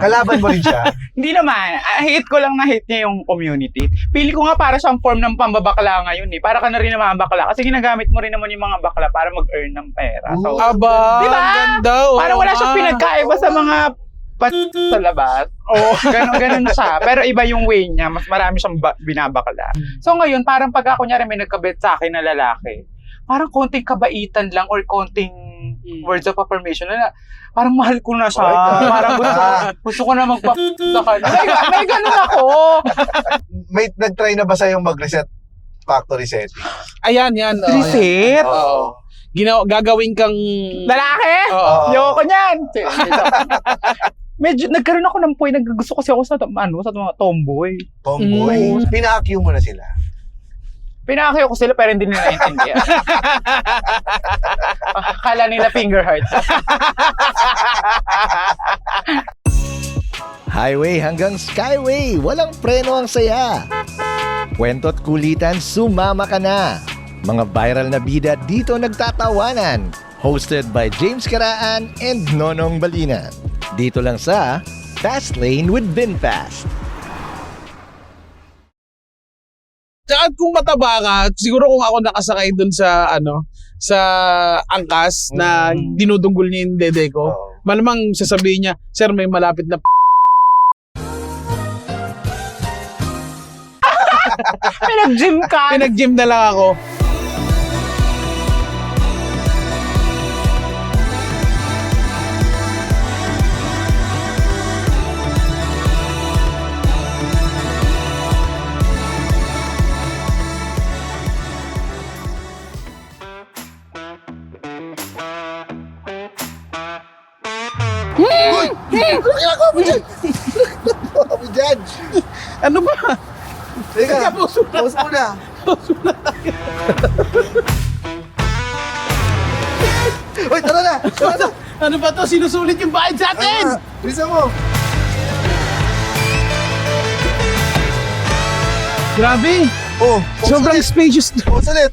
Kalaban mo rin siya? Hindi naman. Hate ko lang na hate niya yung community. Pili ko nga para siyang form ng pambabakla ngayon eh. Para ka na rin naman bakla. Kasi ginagamit mo rin naman yung mga bakla para mag-earn ng pera. So, Aba, diba? ang ganda. parang wala siyang pinagkaiba sa mga sa labas. Oo, ganun siya. Pero iba yung way niya. Mas marami siyang binabakla. So ngayon, parang pag ako kunyari may nagkabit sa akin na lalaki, parang konting kabaitan lang or konting words of affirmation na parang mahal ko na siya. Parang gusto ko na magpa-sa kanya. May ganun ako. May nag-try na ba sa'yo mag-reset factory setting? Ayan, yan. Reset? Oo. Gagawin kang... Lalaki? Oo. Yoko niyan. Medyo nagkaroon ako ng point, gusto kasi ako sa mga tomboy. Tomboy. Pinaka-cue mo na sila. Pinakayo ko sila pero hindi nila naintindihan. Akala nila finger hearts. Highway hanggang Skyway, walang preno ang saya. Kwento't kulitan, sumama ka na. Mga viral na bida dito nagtatawanan. Hosted by James Karaan and Nonong Balina. Dito lang sa Fast Lane with VinFast. At kung mataba ka, siguro kung ako nakasakay dun sa sa angkas na dinudunggol niya yung dede ko, malamang sasabihin niya, sir, may malapit na Pinag-gym ka. pinag-gym na lang ako. Ginagawa mo dyan! Ginagawa mo dyan! Ano ba? Teka, Pause muna. pause muna. Uy, tara na! Tara na! Ano ba to? Sinusulit yung bayad sa atin! Bilisan mo! Grabe! Oh, Sobrang spacious. pause ulit!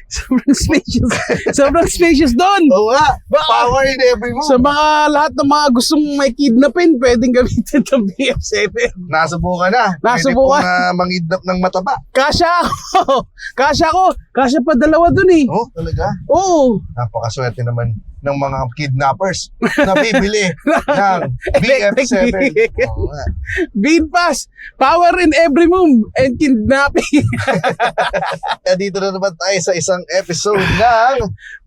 Sobrang spacious. Sobrang spacious doon! Oo nga! Power in every move! Sa mga lahat ng mga gustong may kidnapin, pwedeng gamitin ng BF7. Nasubukan na. Nasubukan. Pwede pong mangidnap ng mataba. Kasya ako! Kasya pa dalawa dun eh. Oh, talaga? Oo. Napakaswerte naman ng mga kidnappers na bibili ng BF7. Oo nga. VinFast, power in every move and kidnapping. Dito na naman tayo sa isang episode ng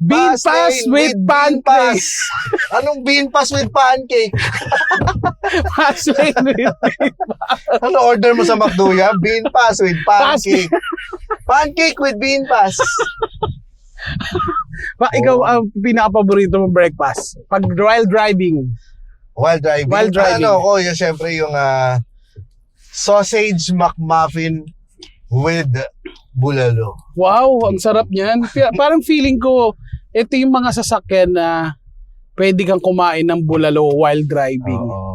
VinFast with Bean pancake. Pass. Anong Bean Pass with pancake? Fast lane with Ano order mo sa McDo yan? Bean Pass with pancake. Pancake with Bean Pass. Ikaw ang pinaka-paborito mong breakfast pag while driving. While driving. While driving. Ano ko, yun syempre yung sausage McMuffin with bulalo. Wow, ang sarap niyan. Parang feeling ko, ito yung mga sasakyan na pwede kang kumain ng bulalo while driving. Oo.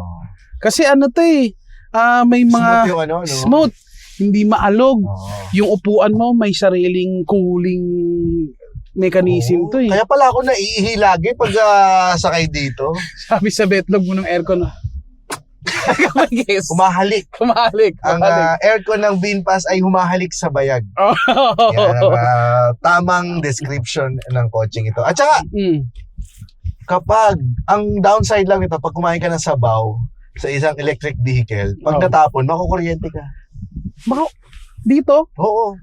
Kasi ano to eh, may mga Smooth yung ano, no? smooth, hindi maalog. Oo. Yung upuan mo may sariling cooling mechanism to eh. Kaya pala ako naiihi lagi pag sakay dito. Sabi sa betlog mo ng aircon, yes. Humahalik. Kumalik. Ang aircon ng VinFast ay humahalik sa bayag. Oh. Yan ang tamang description ng coaching ito. At saka, kapag, ang downside lang ito, pag kumain ka ng sabaw sa isang electric vehicle, pag natapon, makukuryente ka. Dito? Oo.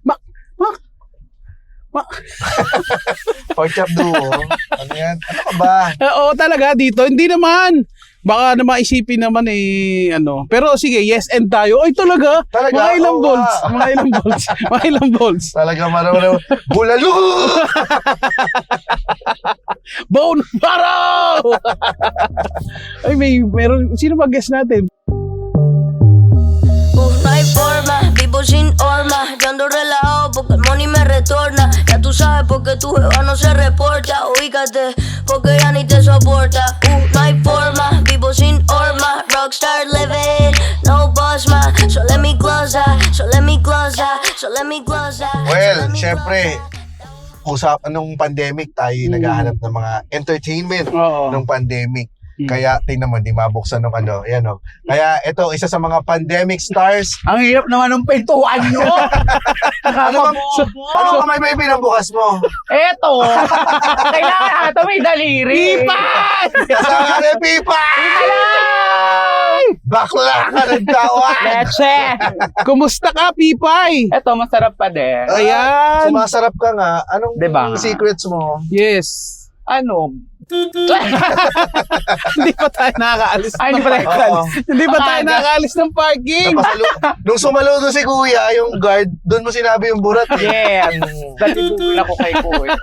Pork chop duo. Ano yan? Ano ka ba? Oo talaga, dito. Hindi naman. Baka na maisipin naman eh, ano. Pero sige, yes and tayo. Ay talaga? Talaga? Mga ilang Oo volts? nga. Mga ilang volts? Mga ilang volts? Talaga marunong. Bulalo! Bone Barrow! Ay, meron. Sino ba guest natin? No hay forma, vivo sin horma. Yo ando relajado porque el money me retorna. Ya tú sabes porque tu jeva no se reporta. Ubícate, porque ya ni te soporta. No hay forma, vivo sin horma. Rockstar living, no boss man. So let me close that, so let me close that, so let me close that. Well, syempre, anong pandemic tayo naghahanap ng mga entertainment Oo. ng pandemic. Kaya tingnan mo, di mabuksan ng ano. Yan o. Kaya ito, isa sa mga pandemic stars. Ang hirap naman ng pintuan nyo. Ano kamay ba yung pinabukas mo? Eto. Kailangan ata may daliri. Pipay! Kasama na Pipay! Bakla ka ng tawa! Leche. Kumusta ka, Pipay? Eto, masarap pa din. Ayan. Sumasarap ka nga. Anong Diba nga? secrets mo? Yes. Ano? Hindi pa tayo nakakaalis. Ay, hindi pa tayo Oo. Hindi pa tayo Maaga. nakakaalis ng parking. Nung sumaludo si Kuya, yung guard, doon mo sinabi yung burat. Yes. Dati bugol ako kay Kuya.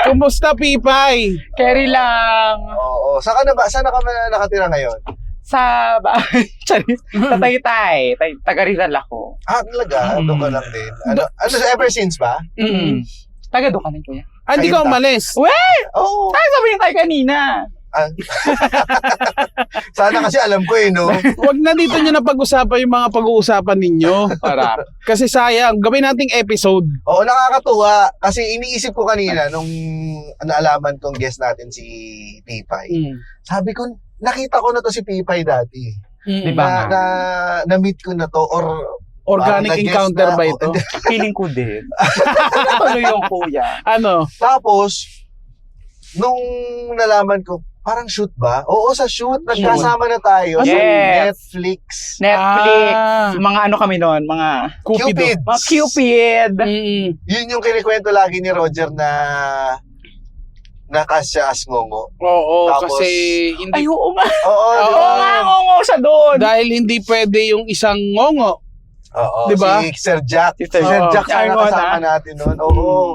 Kumusta, Pipay? Carry lang. Oo. Saan ka ba nakatira ngayon? Sa bahay. Charis. Sa Taytay. Taga Rizal ako. Ah, talaga? Doon ka lang din. Ano ever since ba? Mm. Taga doon ka na, Kuya. Hindi ka umalis. Wait! Oo. Tayo sabihin tayo kanina. Ah. Sana kasi alam ko no? Huwag na dito nyo na pag-usapan yung mga pag-uusapan ninyo. Para. Kasi sayang, gawin nating episode. Oo, nakakatuwa. Kasi iniisip ko kanina nung naalaman kong guest natin si Pipay. Sabi ko, nakita ko na to si Pipay dati. Diba? Na-meet ko na to or Organic parang nag-guest encounter na ba ako. ito? Feeling ko din. Tuloy yung Kuya. Ano? Tapos, nung nalaman ko, parang shoot ba? Oo, sa shoot. Nagkasama na tayo sa Yes. Netflix. Netflix. Ah, Mga ano kami noon, mga Cupid. mga Cupid. Yun yung kinikwento lagi ni Roger na nakasya as ngongo. Oo, Tapos- kasi hindi, Ay, oo nga. Oo, di Oo ba? nga, oo siya doon. dahil hindi pwede yung isang ngongo. Oo, Di ba? si Sir Jack. Si Sir Oo. Jack sana Arnona. kasama natin noon. Oo.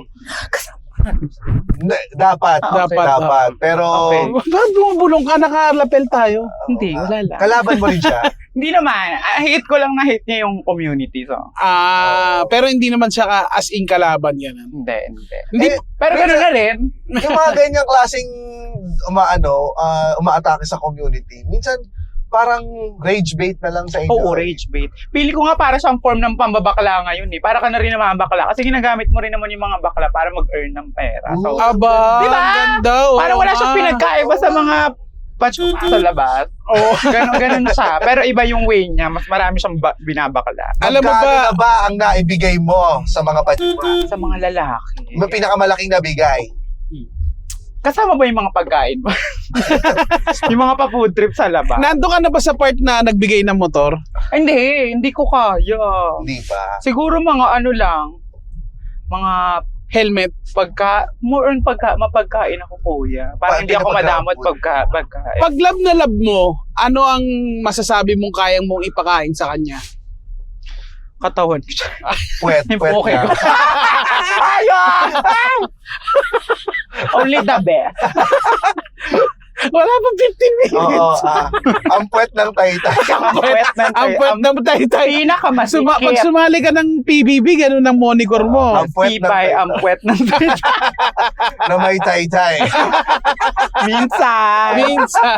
Dapat. Ah, okay. Dapat. Pero, Okay. Bakit bumubulong ka? Nakalapel tayo. Hindi, wala lang. kalaban mo rin siya. Hindi naman. Hate ko lang na hate niya yung community. So, Pero hindi naman siya as in kalaban yan. hindi. Hindi, Pero gano'n na rin. Yung mga ganyang klaseng umaatake sa community, minsan parang rage bait na lang sa inyo. Oo, rage bait. Pili ko nga para siyang form ng pambabakla ngayon eh. Para ka na rin naman bakla. Kasi ginagamit mo rin naman yung mga bakla para mag-earn ng pera. So, aba, Diba? ang ganda. Oo parang wala siyang nga. pinagkaiba sa mga patsuka sa labas. Oo, ganun siya. Pero iba yung way niya. Mas marami siyang binabakla. Alam mo Magkano ba, na ba ang naibigay mo sa mga patsuka? Sa mga lalaki. Yung pinakamalaking nabigay? Kasama ba yung mga pagkain? Yung mga pa-food trip sa labas? nando ka na ba sa part na nagbigay ng motor? Hindi ko kaya. Hindi ba? Siguro mga ano lang, mga Helmet. mapagkain ako, Kuya. Parang Paano hindi ako madamot pinapagkain? pagkain. Pag love na love mo, ano ang masasabi mong kayang mong ipakain sa kanya? Katawan. Puwet Yung poke na. ko. Ayaw! Only the best. Wala pa 15 Oo, minutes. ang puwet ng taytay. Ang puwet ng Ang puwet na tayo. Pag pinakamasikip. sumali ka ng PBB, ganun ang moniker mo. Ang puwet ng Pipay, ang taytay. puwet ng Na may taytay. minsan. Minsan.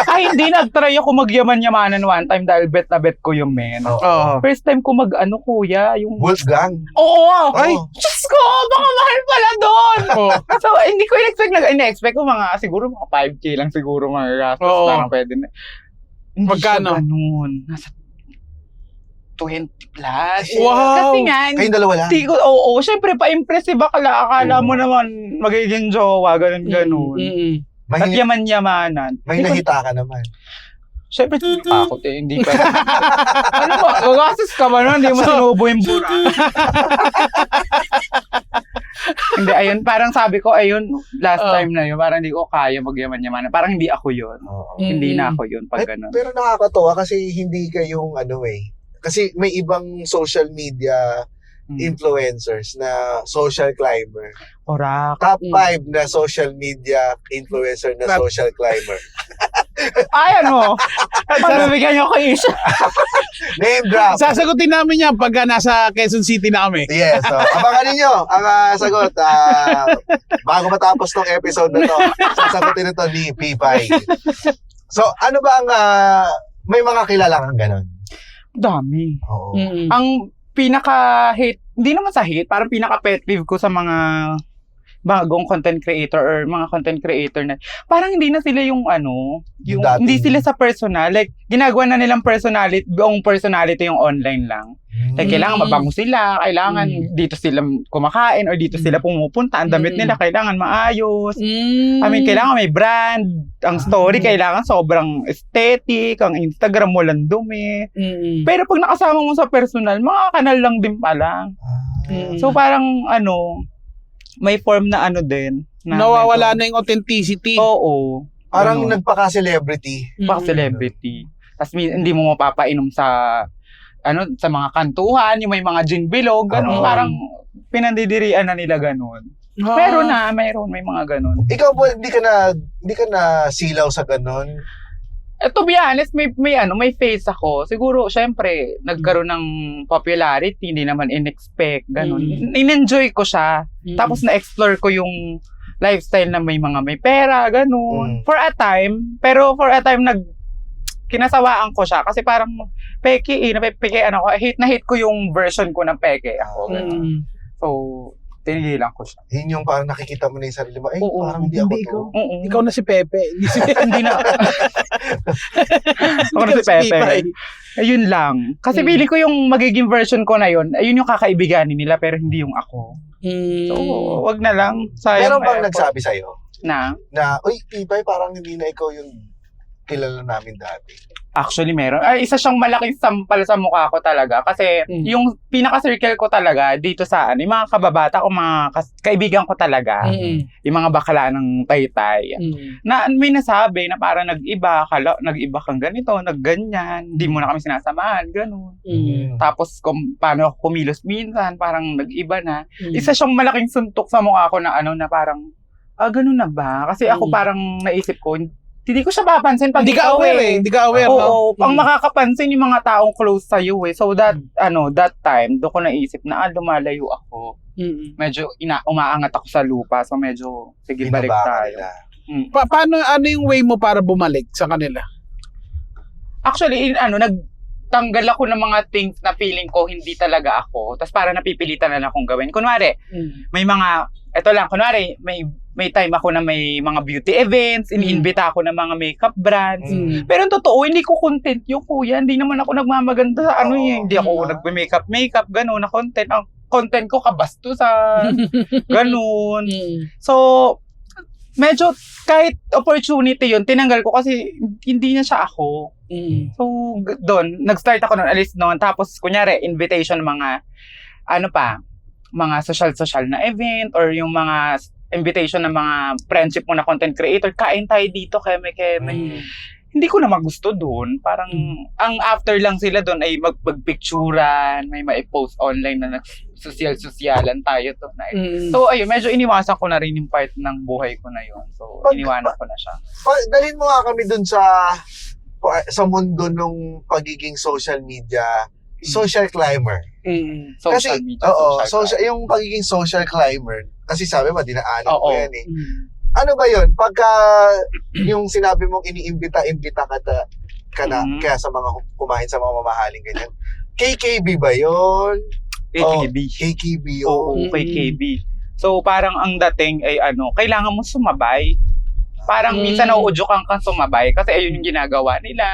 Ay, hindi. Nag-try ako magyaman-yamanan one time dahil bet na bet ko yung men. Oo. First time ko Kuya, yung... Wolfgang. Oo! Ay, Oo. Diyos ko! Baka mahal pala doon! Oh. So, hindi ko in-expect ko mga, siguro mga 5K lang siguro mga gastos Oo. na pwede na. Hindi Magkano? siya ganun. Nasa 20 plus. Wow! Kasi nga, Kayong dalawa lang. hindi ko, syempre pa-impress si bakla. Akala mo naman magiging jowa, ganun. At May yaman-yamanan. Hindi ko- nahita ka naman. Syempre, takot hindi pa. Ano ba? Gagastos ka ba nun? Hindi mo sinubo yung bura. Hindi, ayun. Parang sabi ko, ayun, last Oh. time na yun, parang hindi ko kaya magyaman-yamanan. Parang hindi ako yun. Oo. Hindi na ako yun pag ganun. Pero nakakatuwa kasi hindi kayong kasi may ibang social media influencers na social climber. Orak. Top 5 na social media influencer na social climber. Ay, ano? Pagbibigyan niyo ko isa. Name drop. Sasagutin namin yan pagka nasa Quezon City na kami. Yes. So, abangan ninyo ang sagot. Bago matapos tong episode na to, sasagutin ito ni Pipay. So, ano ba ang may mga kilala kang ganon? Dami. Oo. Ang pinaka-hate, hindi naman sa hate, parang pinaka-pet peeve ko sa mga bagong content creator or mga content creator na parang hindi na sila yung Yung dating- hindi sila sa personal. Like, ginagawa na nilang buong personality yung online lang. Like, kailangan mabango sila, kailangan dito sila kumakain or dito sila pumupunta. Ang damit nila kailangan maayos. I mean, kailangan may brand. Ang story kailangan sobrang aesthetic. Ang Instagram mo lang dumi. Pero pag nakasama mo sa personal, mga kanal lang din pala. So, parang may form na din. Na Nawawala na yung authenticity. Oo. Parang Ganun. nagpaka-celebrity. Celebrity. Tapos hindi mo mapapainom sa sa mga kantuhan, yung may mga gin bilog, ganun. Oo. Parang pinandidirian na nila ganun. Pero mayroon, may mga ganun. Ikaw po, hindi ka na silaw sa ganun. To be honest, may face ako. Siguro, syempre, nagkaroon ng popularity, hindi naman in-expect, ganun. In-enjoy ko siya. Tapos na-explore ko yung lifestyle na may pera, ganun. For a time, kinasawaan ko siya kasi parang peke, hate ko yung version ko ng peke ako. Ganun. So, tinigilan ko siya. Yun yung parang nakikita mo na yung sarili mo. Ay, Oo, parang hindi ako hindi to. ko. Oo. Ikaw na si Pepe. Hindi si Hindi na. Ako na si Pepe. Ayun lang. Kasi feeling ko yung magiging version ko na yun, ayun yung kakaibiganin nila pero hindi yung ako. So, wag na lang. Sayang. Meron bang effort. nagsabi sa'yo Na? uy, Tibay, parang hindi na ikaw yung kilala namin dati? Actually, meron. Isa siyang malaking sampal sa mukha ko talaga. Kasi yung pinaka-circle ko talaga dito sa yung mga kababata ko, mga kaibigan ko talaga. Yung mga bakla ng Taytay. Na may nasabi na parang nag-iba kang ganito, nagganyan, hindi mo na kami sinasamahan, ganun. Tapos paano ako kumilos minsan, parang nag-iba na. Isa siyang malaking suntok sa mukha ko na na parang, ganun na ba? Kasi ako parang naisip ko, hindi ko siya papansin pag Hindi ka aware eh. Hindi ka aware, Oo, no? ang makakapansin yung mga taong close sa iyo eh. So that time, doon ko naisip na lumalayo ako. Medyo umaangat ako sa lupa. So medyo sige, balik Binaba ka tayo. nila. Paano, yung way mo para bumalik sa kanila? Actually, nagtanggal ako ng mga things na feeling ko hindi talaga ako. Tapos parang napipilitan na lang akong gawin. Kunwari, may time ako na may mga beauty events, iniimbita ako ng mga makeup brands. Pero ang totoo, hindi ko content yung kuya. Hindi naman ako nagmamaganda sa Hindi ako nagme-makeup, gano'n na content. Ang content ko kabastusan, gano'n. So, medyo kahit opportunity yun, tinanggal ko kasi hindi na siya ako. So, doon, nag-start ako noon, alis noon. Tapos, kunyari, invitation mga, mga social na event or yung mga invitation ng mga friendship mo na content creator, kain tayo dito, keme. Hindi ko na magusto doon. Parang, ang after lang sila doon ay magpicturan, may ma-post online na nagsosyalan tayo to. So, ayun, medyo iniwasan ko na rin yung part ng buhay ko na yun. So, iniwanan ko na siya. Dalhin mo nga kami dun sa mundo nung pagiging social media, social climber. Social Kasi, media, yung pagiging social climber, kasi sabi mo, dinaanan ko Oo. yan eh. Ano ba yun? Pagka yung sinabi mong iniimbita ka na, kaya sa mga kumain sa mga mamahaling ganyan, KKB ba yun? KKB. KKB Oo, yun. KKB. So, parang ang dating ay kailangan mo sumabay. Parang minsan nauudyokan kang sumabay kasi ayun yung ginagawa nila.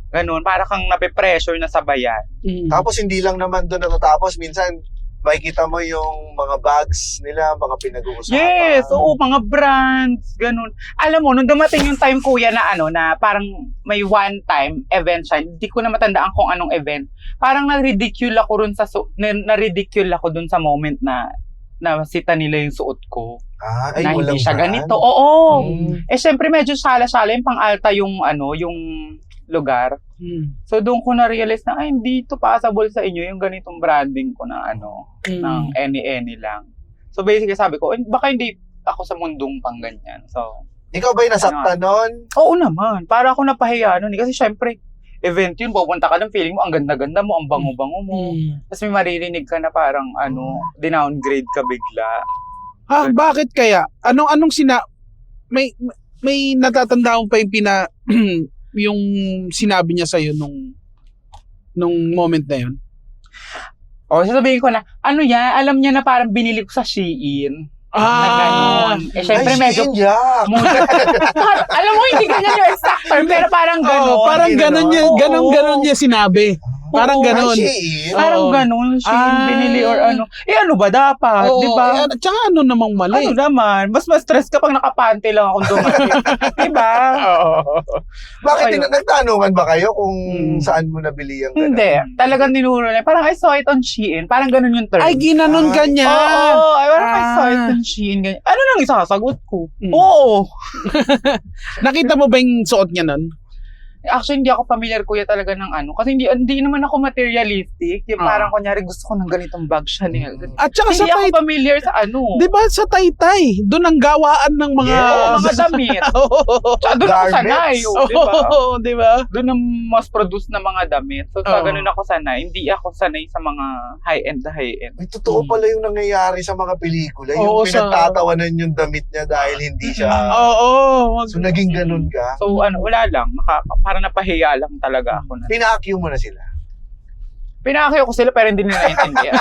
Ganun, para kang nape-pressure na sabayan. Tapos hindi lang naman doon natatapos. Minsan, makikita mo yung mga bags nila, mga pinag-uusapan. Yes, oo, mga brands, ganun. Alam mo, nung dumating yung time, kuya, na na parang may one-time event siya, hindi ko na matandaan kung anong event. Parang na-ridicule ako dun sa moment na nasita nila yung suot ko. Ay, na walang hindi siya brand. ganito. Oo. Syempre medyo sala-sala yung pang-alta yung yung lugar. So doon ko na-realize na hindi to possible sa inyo yung ganitong branding ko na ng any lang. So basically sabi ko, baka hindi ako sa mundong pang ganyan. So Ikaw ba'y nasaktan nun? oo naman. Para ako napahiya nun kasi syempre event yun, pupunta ka ng feeling mo, ang ganda-ganda mo, ang bango-bango mo. Tapos may maririnig ka na parang dinowngrade ka bigla. Bakit kaya? Anong may natatandaan pa yung yung sinabi niya sa'yo nung moment na yun? O, sasabihin ko na, alam niya na parang binili ko sa Shein. Na ganun. Eh, syempre Ay, medyo... Shein, yeah. Alam mo, hindi ganyan yung exact term, pero parang ganun. Oo, parang ganun niya, Oo. ganun niya sinabi. Parang Oo. ganun. Ay, Shein. Parang Oo. ganun, Shein, Ah. binili or ano. Eh, ano ba dapat, Oo, di ba? At saka ano namang mali. Ano naman, mas ma-stress kapag nakapante lang akong dumating. Di ba? Oo. Bakit Ayun. nagtanungan ba kayo kung Hmm. saan mo nabili yung ganun? Hindi. Talagang ninuro na. Parang I saw it on Shein. Parang ganun yung term. Ay, ginanon ka niya. Oo. Ay, parang I saw it Ah. on Shein. Ganyan. Ano nang isasagot ko? Mm. Oo. Nakita mo ba yung suot niya nun? Actually, hindi ako familiar kuya talaga ng ano. Kasi hindi naman ako materialistic. Yung Ah. parang kunyari gusto ko ng ganitong bag Chanel. At saka sa Hindi ako Taytay, familiar sa ano. di ba sa Taytay, doon ang gawaan ng mga... Oo, mga damit. Tsaka doon ako sanay. Garments. Oh, di ba? Oo, di ba? Doon ang mas produce na mga damit. So, sa Oo. ganun ako sanay. Hindi ako sanay sa mga high-end. Ay, totoo pala yung nangyayari sa mga pelikula. Oo, Yung pinagtatawanan yung damit niya dahil hindi siya... Oo. So, naging ganun ka? So, wala lang. Parang napahiya lang talaga ako na. Pinakyu mo na sila. Pinakakyo ko sila pero hindi nila naintindihan.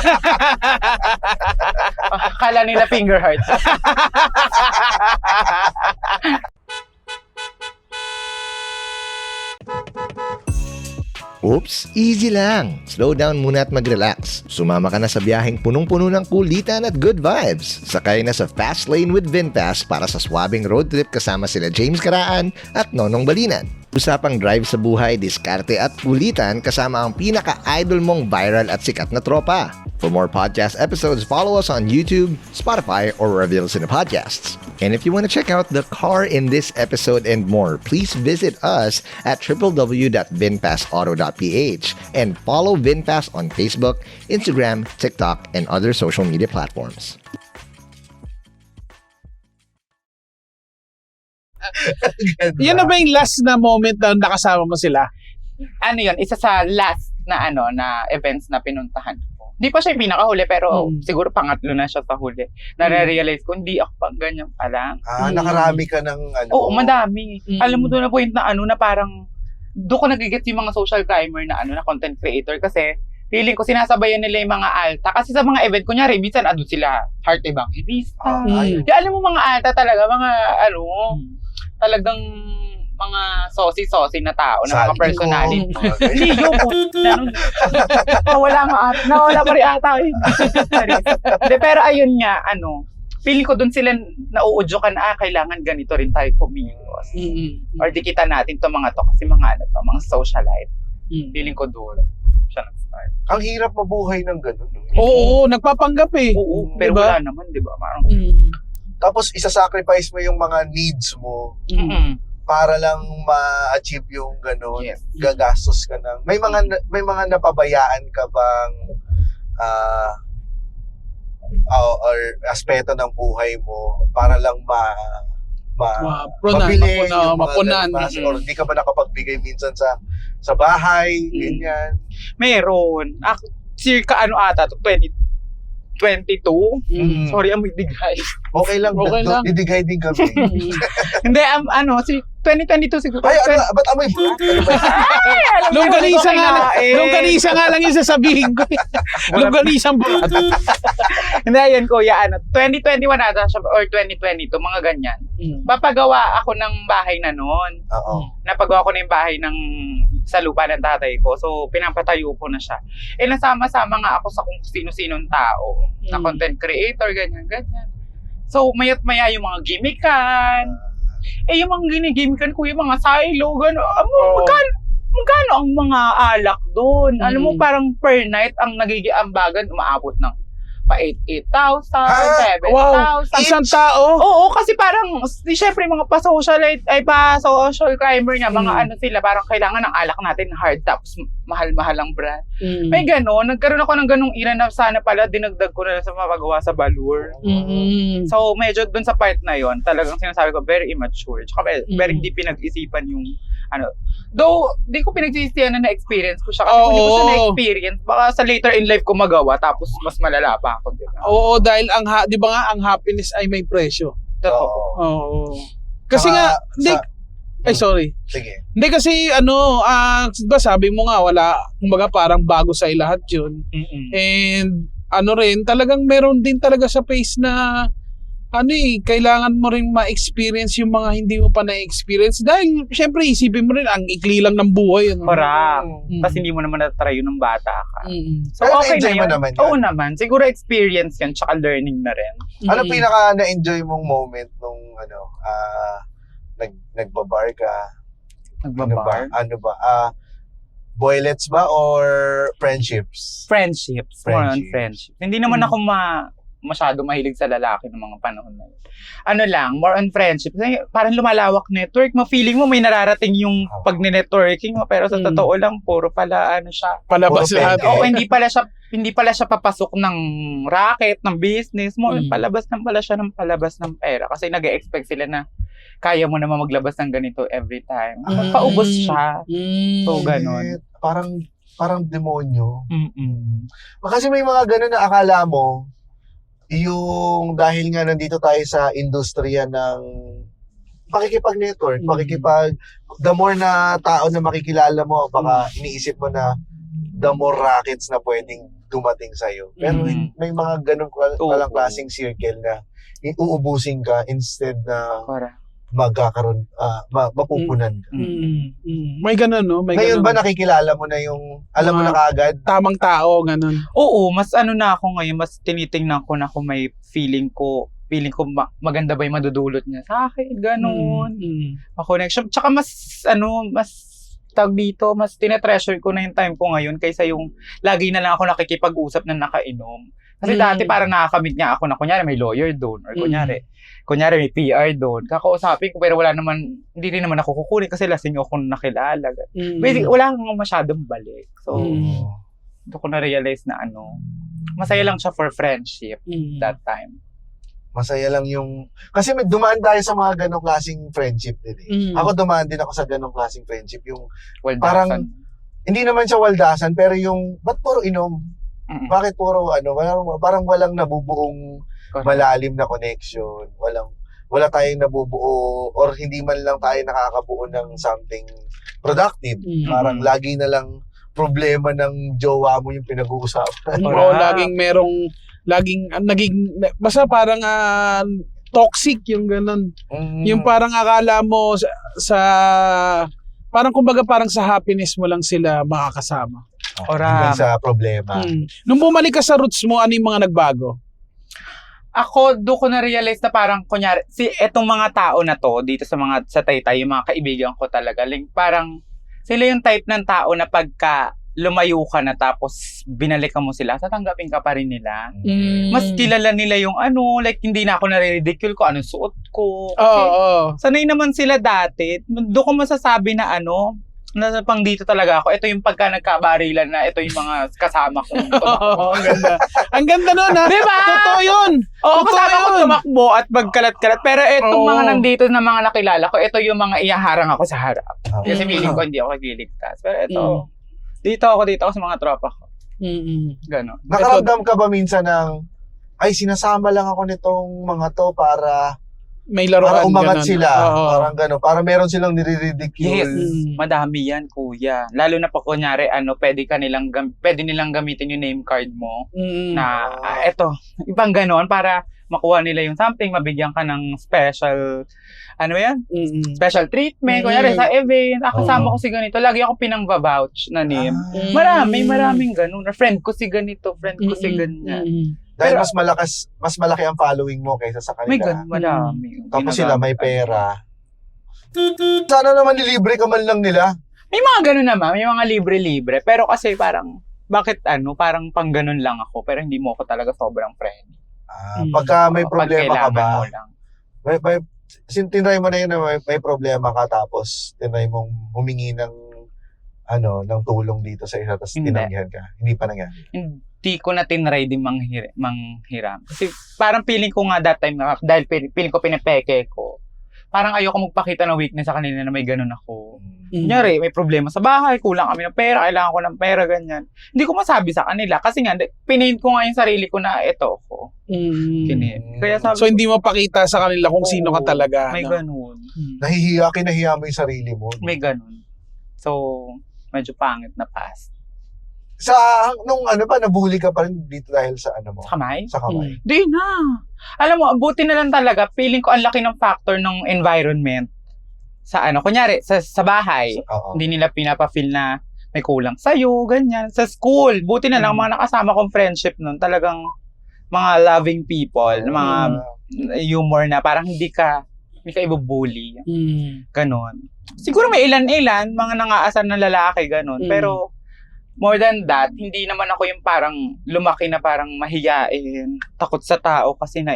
Akala nila finger hearts. Oops, easy lang. Slow down muna at mag-relax. Sumama ka na sa biyaheng punong-puno ng kulitan at good vibes. Sakay na sa Fast Lane with VinFast para sa swabing road trip kasama sila James Karaan at Nonong Balinan. Usapang drive sa buhay, diskarte at kulitan kasama ang pinaka-idol mong viral at sikat na tropa. For more podcast episodes, follow us on YouTube, Spotify, or wherever you listen to podcasts. And if you want to check out the car in this episode and more, please visit us at www.vinfastauto.ph and follow VinFast on Facebook, Instagram, TikTok, and other social media platforms. Yan na ba yung last na moment na nakasama mo sila? Ano yun? Isa sa last na na events na pinuntahan ko. Hindi pa siya yung pinakahuli pero siguro pangatlo na siya sa huli. Nare-realize ko, hindi ako pang ganyan pa lang. Nakarami ka ng ano. Oo, madami. Alam mo doon na point na na parang doon ko nagigets yung mga social climber na na content creator kasi feeling ko sinasabayan nila yung mga alta. Kasi sa mga event, kunyari, minsan ando sila heart evangelista. Di alam mo mga alta talaga, mga talagang mga saucy-saucy na tao, na mga personality. Hindi, yung nawala pa rin ata. Hindi, pero ayun nga, feeling ko doon sila nauudyokan, kailangan ganito rin tayo kumilos. Or dikitan natin to mga to, kasi mga mga socialite. Feeling ko doon siya nag-start. Ang hirap mabuhay ng ganun. No? Oo, nagpapanggap eh. Oo, pero diba? wala naman, di ba? Parang, Tapos isa-sacrifice mo yung mga needs mo para lang ma-achieve yung ganun. Yes. Gagastos ka ng... May mga napabayaan ka bang or aspeto ng buhay mo para lang mabili yung mga mapunan. ganun, or hindi ka ba nakapagbigay minsan sa bahay, ganyan. meron. Circa ata, 2022. Sorry, amoy digay. Okay lang. Okay lang. Didigay din kami. Hindi, 2022 siguro. Ay, ba't amoy bro? Ano ba? Longganisa nga lang yung sasabihin ko. Longganisang bulat. Hindi, yan kuya, 2021 ata siya, or 2022, mga ganyan. Papagawa ako ng bahay na noon. Oo. Napagawa ko na yung bahay sa lupa ng tatay ko. So, pinapatayo ko na siya. Nasama-sama nga ako sa kung sino-sinong tao na content creator, ganyan. So, mayat-maya yung mga gimmickan. Yung mga ginigimikan ko, yung mga silo, gano'n. Magkano ang mga alak doon? Alam mo, parang per night, ang nagiging ambagan, umaabot ng pa 8,000, 7,000. Wow, isang tao? Oo, kasi parang, syempre, mga pa-socialite, pa-social climber nga, mga sila, parang kailangan ng alak natin, hard tops, mahal-mahal ang brand. May gano'n, nagkaroon ako ng ganong ira na sana pala, dinagdag ko na sa mapagawa sa Balur. So, medyo dun sa part na yon talagang sinasabi ko, very immature. Tsaka very hindi pinag-isipan yung, though, di ko pinagsisiyan na na-experience ko siya. Kasi kung di ko siya na-experience, baka sa later in life ko magawa, tapos mas malala pa ako. Diba? Oo, dahil di ba nga, ang happiness ay may presyo. Totoo. Oo. Kasi nga, sorry. Sige. Hindi kasi diba sabi mo nga kumbaga parang bago sa lahat 'yun. And rin talagang meron din talaga sa face na kailangan mo rin ma-experience yung mga hindi mo pa na-experience dahil syempre isipin mo rin ang ikli lang ng buhay. Correct. Mm. Tapos hindi mo naman na-try yun ng bata ka. So, Pero okay na-enjoy na mo yun. naman yun. Oo naman. Siguro experience yan, tsaka learning na rin. Ano pinaka na-enjoy mong moment nung nagbabar ka? Nagbabar? Ano ba? Boylets ba or friendships? Friendships. More on Friendships. friendships. Hindi naman ako masyado mahilig sa lalaki ng mga panahon na yun. Ano lang, more on friendships. Kasi parang lumalawak network mo. Feeling mo may nararating yung pag networking mo. Pero sa totoo lang, puro pala siya. Palabas Puro lahat. peke. Oo, hindi pala siya papasok ng racket, ng business mo. Palabas ng palabas ng pera. Kasi nag-expect sila na kaya mo naman maglabas ng ganito every time. Paubos siya. So, ganun. Parang demonyo. Mm-mm. Kasi may mga ganun na akala mo, yung dahil nga nandito tayo sa industriya ng pakikipag-network, the more na tao na makikilala mo, baka iniisip mo na the more rackets na pwedeng dumating sa'yo. Pero may mga ganun palang klaseng circle na uubusin ka instead na Correct. magkakaroon, mapupunan ka. May ganun, no? May Ngayon ganun. ba nakikilala mo na yung, alam mo na kaagad? Tamang tao, ganun. Oo, mas na ako ngayon, mas tinitingnan ko na kung may feeling ko maganda ba yung madudulot niya sa akin, ganun. Connection. Tsaka mas tawag dito, mas tinetreasure ko na yung time ko ngayon kaysa yung lagi na lang ako nakikipag-usap na nakainom. Kasi dati parang nakakamit niya ako na kunyari may lawyer doon or kunyari may PR doon. Kakausapin ko pero hindi rin naman ako kukunin kasi lasing ako nakilala. Basically, wala kang masyadong balik. So, doon ko na-realize na masaya lang siya for friendship that time. Masaya lang yung... Kasi dumaan tayo sa mga ganong klaseng friendship din eh. Ako dumaan din ako sa ganong klaseng friendship. Yung Well, parang, hindi naman siya waldasan, pero yung, ba't puro inom? Bakit puro parang walang nabubuong malalim na connection. Wala tayong nabubuo or hindi man lang tayo nakakabuo ng something productive. Parang lagi na lang problema ng jowa mo yung pinag-uusapan. Oo, basta parang toxic yung ganun. Yung parang akala mo parang kumbaga parang sa happiness mo lang sila makakasama. Hanggang sa problema. Nung bumalik ka sa roots mo, ano yung mga nagbago? Ako, doon ko na-realize na parang, kunyari, etong mga tao na to, dito sa Taytay, yung mga kaibigan ko talaga, parang, sila yung type ng tao na pagka lumayo ka na tapos binalikan mo sila, tatanggapin ka pa rin nila. Mas kilala nila yung hindi na ako nare-ridicule ko, anong suot ko. Sanay naman sila dati. Doon ko masasabi na na pang dito talaga ako. Ito yung pagka nagkabarilan na ito yung mga kasama ko. Ang ganda. Ang ganda nun, ha? Diba? Totoo yun. Oo, Totoo kasama ko yun. tumakbo at magkalat-kalat. Pero itong mga nandito na mga nakilala ko, ito yung mga iyaharang ako sa harap. Kasi feeling ko hindi ako nagliligtas. Pero ito, dito ako sa mga tropa ko. Ganon. Nakaramdam ka ba minsan ng, ay, sinasama lang ako nitong mga to para may laruan, umangat ganun. sila. Oo. Parang gano'n. Para meron silang nire-ridicule. Yes, madami yan, kuya. Lalo na pa kunyari, pwede nilang gamitin yung name card mo na, eto, ibang ganon para makuha nila yung something, mabigyan ka ng special, special treatment. Kunyari sa event, kasama ko si ganito. Lagi ako pinang-vouch na name. Maraming ganon. Friend ko si ganito, friend ko si ganyan. Dahil mas malaki ang following mo kaysa sa kanila. May ganon, marami. Tapos sila may pera. Sana naman nilibre ka man lang nila. May mga ganon naman, may mga libre-libre. Pero kasi parang, parang pang ganon lang ako, pero hindi mo ako talaga sobrang friend. Pagka may problema ka Pagkailangan ba, mo lang. tinry mo na yun na may problema ka tapos tinry mong humingi ng tulong dito sa isa tapos Hindi. tinanggihan ka. Hindi pa nangyari. Hindi ko na tinry din manghiram. Kasi parang feeling ko nga that time, dahil feeling ko pinapeke ko, parang ayoko magpakita ng weakness sa kanila na may ganun ako. Kunyari, may problema sa bahay, kulang kami ng pera, kailangan ko ng pera, ganyan. Hindi ko masabi sa kanila kasi nga, pinaint ko nga yung sarili ko na ito ako. Kaya sabi So hindi mo pakita sa kanila kung sino ka talaga. May ganun. Kinahiya mo yung sarili mo. May ganun. So, medyo pangit na past. nung ano ba, nabully ka pa rin dito dahil sa ano mo? Kamay? Sa kamay. Di na. Alam mo, buti na lang talaga. Feeling ko ang laki ng factor ng environment. Sa ano, kunyari, sa bahay. Oo. Hindi nila pinapa-feel na may kulang sa'yo, ganyan. Sa school, buti na lang mga nakasama kong friendship nun, talagang mga loving people, mga humor na parang hindi ka ibubully. Ganon. Siguro may ilan-ilan, mga nangaasar na lalaki, ganon. Pero, more than that, hindi naman ako yung parang lumaki na parang mahiyain, takot sa tao kasi na,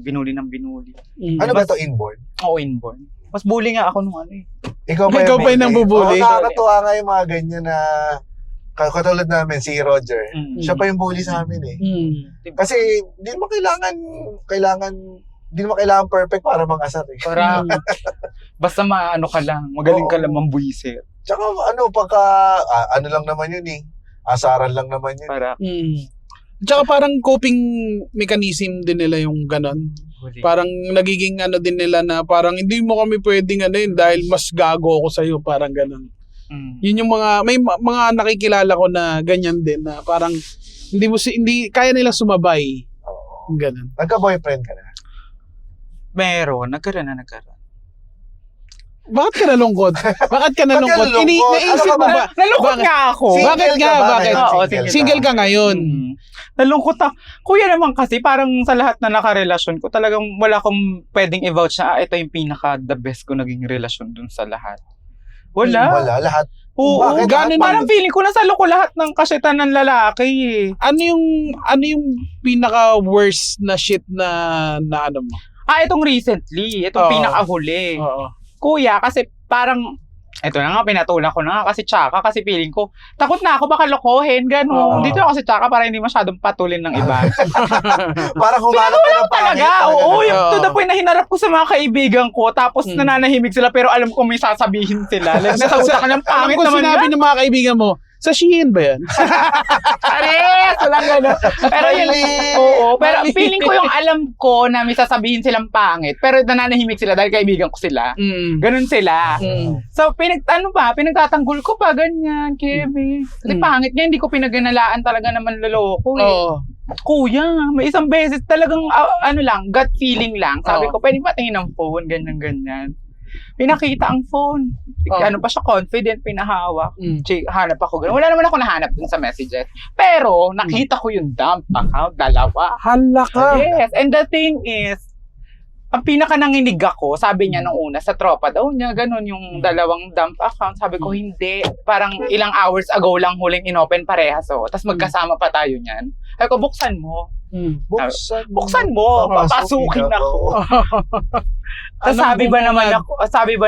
binuli ng binuli. Ano ba to, inborn? Oo, inborn. Mas bully nga ako nung ano eh. Ikaw pa Ikaw pa yung nambubully? Oo, nakakatuwa nga yung mga ganyan na katulad namin, si Roger. Siya pa yung bully sa amin eh. Kasi hindi mo kailangan perfect para mang-asar eh. Para, basta maano ka lang, magaling ka lang mambuisit. Tsaka ano lang naman yun eh. Asaran lang naman yun. Para, Tsaka parang coping mechanism din nila yung ganon. Parang nagiging ano din nila na parang hindi mo kami pwedeng ano yun dahil mas gago ako sa'yo, parang ganon. Yun yung may mga nakikilala ko na ganyan din na parang hindi kaya nila sumabay. Ganon. Nagka-boyfriend ka na? meron, nagkaroon. Bakit ka nalungkot? Bakit ka nalungkot? nalungkot? Naisip mo ba? Nalungkot nga ako. Single Bakit ka nga? ba Bakit? ngayon? Oo, Single ka ngayon. Nalungkot ako. Kuya naman kasi, parang sa lahat na nakarelasyon ko, talagang wala akong pwedeng i-vouch na ito yung pinaka-the best ko naging relasyon dun sa lahat. Wala. Wala, lahat. Oo, Bakit? ganun. Parang feeling ko nasalo ko lahat ng kasetan ng lalaki eh. Ano yung pinaka-worst na shit na ano mo? Itong recently. Itong Oo. pinaka-huli. Oo. Kuya, kasi parang, eto na nga, pinatulan ko na nga kasi tsaka, kasi feeling ko, takot na ako baka lokohin, gano'n. Oo. Dito ako kasi tsaka para hindi masyadong patulin ng iba. Parang humanap ka ng pangit. Talaga, oo, yung Oo. to the point na hinarap ko sa mga kaibigan ko, tapos nananahimik sila, pero alam ko may sasabihin sila. Like, nasa utak ka ng pangit Alam ko naman sinabi yan. ng mga kaibigan mo, sa Shein ba yan? Ares! Walang gano'n. Pero yun, oo. Pero feeling ko yung alam ko na may sasabihin silang pangit, pero nananahimik sila dahil kaibigan ko sila. Ganun sila. So, pinagtatanggol ko pa, ganyan, Kevin. Kasi pangit niya, hindi ko pinaganalaan talaga naman loloko eh. Oo. Kuya, may isang beses talagang, gut feeling lang. Sabi ko, pwede ba tingin ng phone, ganyan. Pinakita ang phone. Ano pa siya, confident, pinahawak. Hanap ako, ganun. Wala naman ako nahanap dun sa messages. Pero, nakita ko yung dump account, 2. Hala ka. Yes, and the thing is, ang pinaka nanginig ako, sabi niya nung una, sa tropa daw niya, ganun yung 2 dump account. Sabi ko, hindi. Parang ilang hours ago lang huling inopen parehas. Tapos magkasama pa tayo niyan. Sabi ko, buksan mo. Buksan mo. Papasukin ako. Tapos sabi ba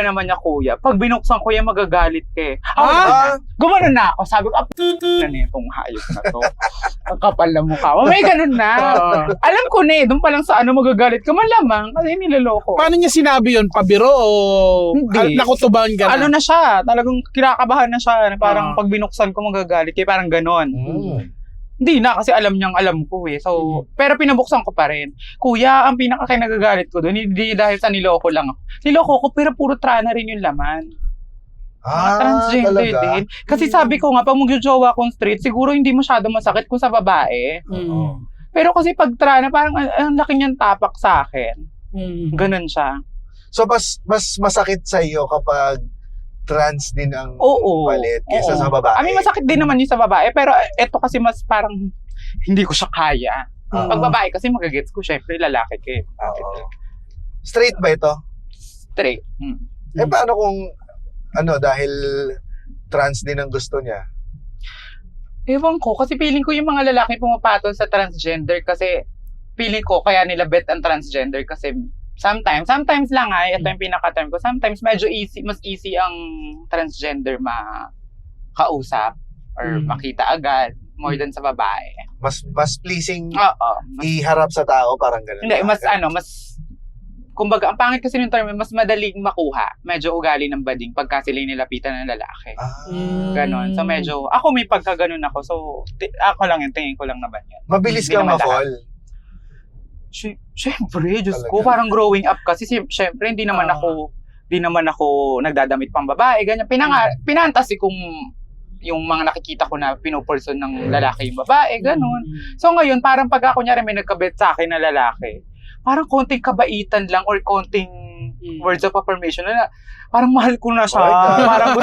naman niya, kuya, pag binuksan ko yan, magagalit ka eh. Gumano na ako. Sabi ko, na itong hayop na to. Ang kapal na mukha. May ganun na. Alam ko na doon pa lang sa magagalit ka, malamang, kasi niloloko. Paano niya sinabi yun? Pabiro o Hindi. nakutubahan ka na? Ano na siya, talagang kinakabahan na siya. Parang pag binuksan ko, magagalit ka, parang ganon. Hindi na, kasi alam ko eh. So, pero pinabuksan ko pa rin. Kuya, ang pinaka-kinagagalit ko doon, hindi dahil sa niloko lang ako. Niloko ko, pero puro trana rin yung laman. Transgender talaga? din. Kasi sabi ko nga, pag mag-jowa kong straight, siguro hindi masyado masakit kung sa babae. Pero kasi pag trana, parang ang laki niyang tapak sa akin. Ganun siya. So, mas masakit sa iyo kapag trans din ang Oo. palit kaysa Oo. sa babae. I mean, masakit din naman yung sa babae, pero eto kasi mas parang hindi ko siya kaya. Pag babae kasi magagets ko, syempre lalaki ka eh. Oo. Straight ba ito? Straight. Paano kung dahil trans din ang gusto niya? Ewan ko, kasi feeling ko yung mga lalaki pumapatol sa transgender kasi feeling ko kaya nila bet ang transgender kasi sometimes lang ito yung pinaka-term ko, sometimes medyo mas easy ang transgender makausap or makita agad more than sa babae. Mas pleasing Oo. iharap sa tao, parang gano'n. Hindi, kumbaga, ang pangit kasi ng term, mas madaling makuha. Medyo ugali ng bading pagka sila nilapitan ng lalaki. Ganon. So medyo, ako may pagkaganon ako. So, ako lang yun, tingin ko lang naman yun. Mabilis Hindi kang naman ma-fall. Siyempre, Diyos Talaga? ko, parang growing up kasi, siyempre, hindi naman ako nagdadamit pang babae, ganyan. Pinantasi kong yung mga nakikita ko na pinupurson ng lalaki yung babae, ganun. So ngayon, parang pag ako kunyari may nagkabet sa akin na lalaki, parang konting kabaitan lang or konting words of affirmation na parang mahal ko na siya. Parang